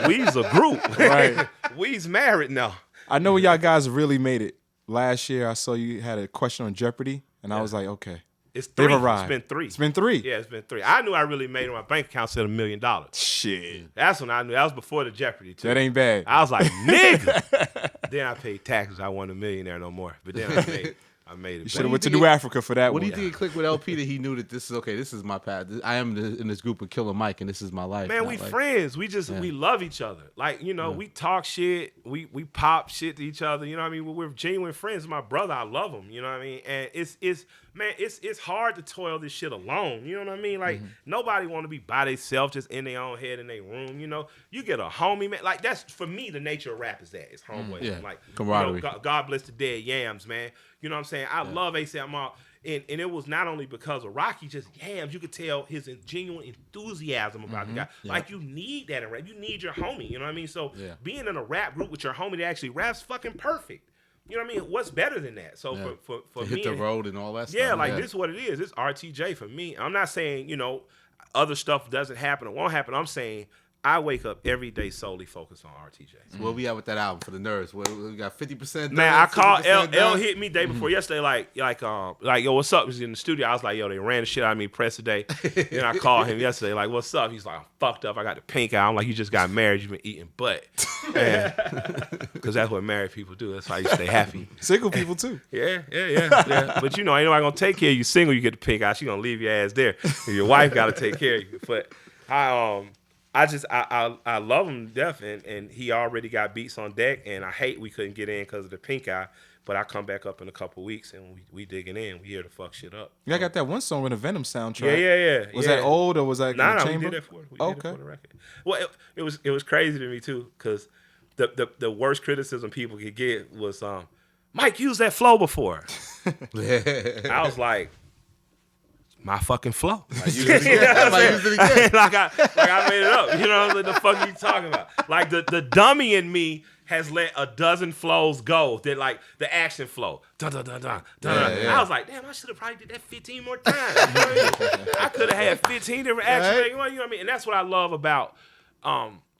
We's a group. Right. We's married now. I know y'all guys really made it. Last year, I saw you had a question on Jeopardy, and I was like, okay. It's 3. They've arrived. It's been 3. It's been 3. Yeah, it's been 3. I knew I really made it. My bank account said $1 million. Shit. That's when I knew. That was before the Jeopardy, too. That ain't bad. I was like, nigga. Then I paid taxes. I wasn't a millionaire no more. But then I made it. You should have went to New Africa for that What one. do you think it clicked with LP that he knew that this is my path? I am in this group of Killer Mike, and this is my life. Man, we friends. We love each other. Like, you know, we talk shit. We pop shit to each other. You know what I mean? We're genuine friends. My brother, I love him. You know what I mean? And it's hard to toil this shit alone. You know what I mean? Like, nobody want to be by themselves, just in their own head in their room. You know, you get a homie, man. Like, that's for me. The nature of rap is that it's homeboy. Yeah. Like, camaraderie. you know, God bless the dead yams, man. You know what I'm saying? I love A$AP Mob. And it was not only because of Rocky, just yams. You could tell his genuine enthusiasm about the guy. Yeah. Like, you need that in rap. You need your homie. You know what I mean? So being in a rap group with your homie that actually raps, fucking perfect. You know what I mean? What's better than that? So for me, hit the road and all that stuff. Yeah, like this is what it is. It's RTJ for me. I'm not saying, you know, other stuff doesn't happen or won't happen. I'm saying I wake up every day solely focused on RTJ. So where we at with that album for the nerds? We got 50%. Man, I called L hit me day before yesterday, like yo, what's up? He was in the studio. I was like, yo, they ran the shit out of me press today. Then I called him yesterday, like, what's up? He's like, I'm fucked up. I got the pink eye. I'm like, you just got married. You've been eating butt. Because that's what married people do. That's why you stay happy. Single people too. Yeah. But you know, ain't nobody gonna take care of you single. You get the pink eye. She gonna leave your ass there. Your wife gotta take care of you. But I love him to death, and he already got beats on deck, and I hate we couldn't get in because of the pink eye. But I come back up in a couple weeks, and we digging in. We here to fuck shit up. Yeah, I got that one song with the Venom soundtrack. Yeah. Was that old or was that Nah, chamber? we did that for the record. Well, it was crazy to me too, because the worst criticism people could get was Mike used that flow before. I was like, my fucking flow. Like, I made it up. You know what the fuck are you talking about? Like the dummy in me has let a dozen flows go. That like the action flow. Dun, dun, dun, dun, dun. Yeah. I was like, damn, I should have probably did that 15 more times. You know what I mean? I could have had 15 different action. You know what I mean? And that's what I love about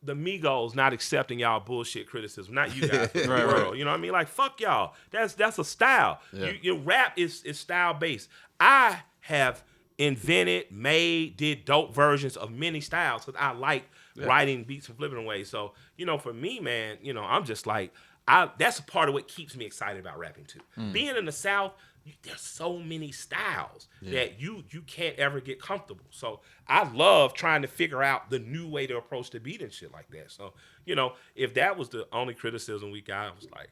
the Migos not accepting y'all bullshit criticism. Not you guys, but the world. You know what I mean? Like, fuck y'all. That's a style. Yeah. Your rap is style based. I have invented, did dope versions of many styles because I like writing beats and flipping away. So, you know, for me, man, you know, I'm just like, that's a part of what keeps me excited about rapping too. Being in the South, there's so many styles that you can't ever get comfortable. So I love trying to figure out the new way to approach the beat and shit like that. So, you know, if that was the only criticism we got, I was like,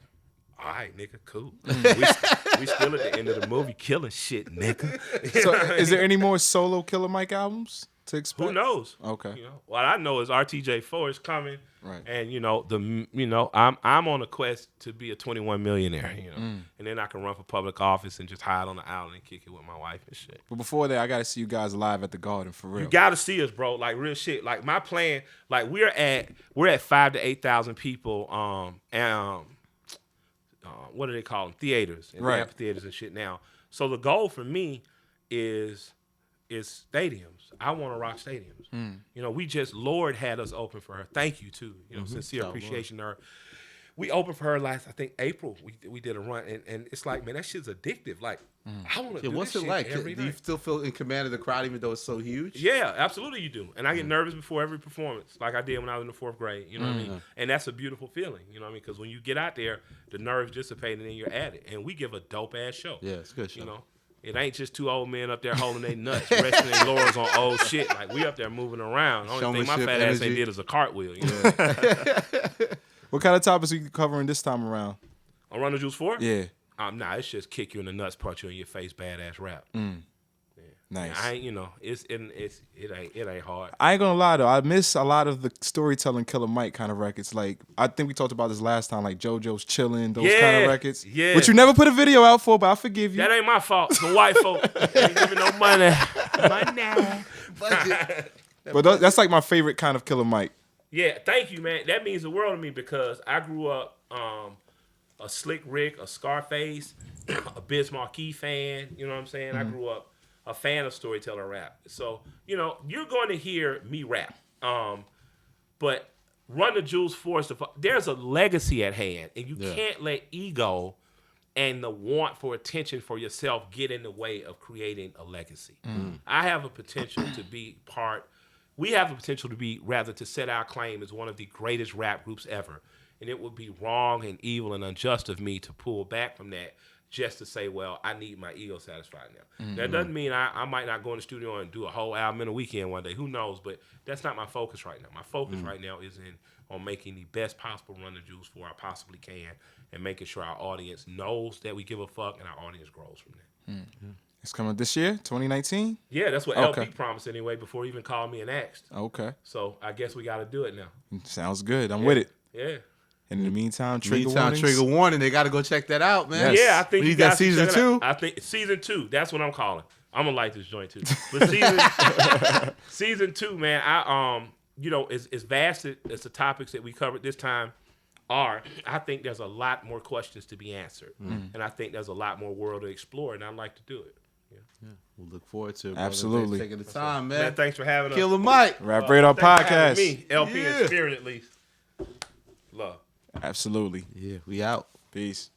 all right, nigga, cool. We still at the end of the movie killing shit, nigga. So is there any more solo Killer Mike albums? to expect? Who knows? Okay. You know, what I know is RTJ4 is coming, Right. and I'm on a quest to be a 21 millionaire. And then I can run for public office and just hide on the island and kick it with my wife and shit. But before that, I got to see you guys live at the Garden for real. You gotta see us, bro. Like real shit. Like my plan. Like we're at 5,000 to 8,000 people. What do they call them? Theaters and Right. amphitheaters and shit now. So the goal for me is stadiums. I want to rock stadiums. We just Lord had us open for her. Thank you too. Sincere appreciation to her. We opened for her last, I think, April. We did a run, and it's like, man, that shit's addictive. Like, I want to do What's this it shit like? every Do you night. still feel in command of the crowd even though it's so huge? Yeah, absolutely you do. And I get nervous before every performance, like I did when I was in the 4th grade. You know what I mean? And that's a beautiful feeling. You know what I mean? Because when you get out there, the nerves dissipate and then you're at it. And we give a dope ass show. Yeah, it's a good show. You know, it ain't just two old men up there holding their nuts, resting their laurels on old shit. Like we up there moving around. The only thing my Showmanship fat ass ain't energy. did is a cartwheel. You know? What kind of topics are you covering this time around? On Run the Juice 4? Yeah. Nah, it's just kick you in the nuts, punch you in your face, badass rap. Nice. I ain't, it ain't hard. I ain't gonna lie though, I miss a lot of the storytelling Killer Mike kind of records. Like I think we talked about this last time, like JoJo's Chillin', those kind of records. Yeah. Which you never put a video out for, but I forgive you. That ain't my fault. The white folk ain't giving no money. But that's like my favorite kind of Killer Mike. Yeah, thank you, man. That means the world to me because I grew up a Slick Rick, a Scarface, a Biz Markie fan. You know what I'm saying? I grew up a fan of storyteller rap. So, you're going to hear me rap. But Run the Jules Force, there's a legacy at hand, and you can't let ego and the want for attention for yourself get in the way of creating a legacy. I have a potential to be we have a potential to set our claim as one of the greatest rap groups ever. And it would be wrong and evil and unjust of me to pull back from that just to say, well, I need my ego satisfied now. That doesn't mean I might not go in the studio and do a whole album in a weekend one day. Who knows? But that's not my focus right now. My focus right now is on making the best possible Run the Juice for I possibly can and making sure our audience knows that we give a fuck and our audience grows from that. It's coming this year, 2019? Yeah, that's what Okay. LP promised anyway before he even called me and asked. Okay. So I guess we got to do it now. Sounds good. I'm with it. Yeah. And in the meantime, trigger warnings. Trigger warning. They got to go check that out, man. Yes. Yeah, I think We you need that guys should season check it out. 2. I think season 2. That's what I'm calling. I'm gonna like this joint too. But season 2, man. As vast as the topics that we covered this time are, I think there's a lot more questions to be answered, and I think there's a lot more world to explore, and I'd like to do it. Yeah. We'll look forward to it, brother. Absolutely. Thanks for taking the time, Man, man. thanks for having us. Killer Mike. Rap Radar Thanks for having Podcast. me, LP Yeah. in spirit at least. Love. Absolutely. Yeah, we out. Peace.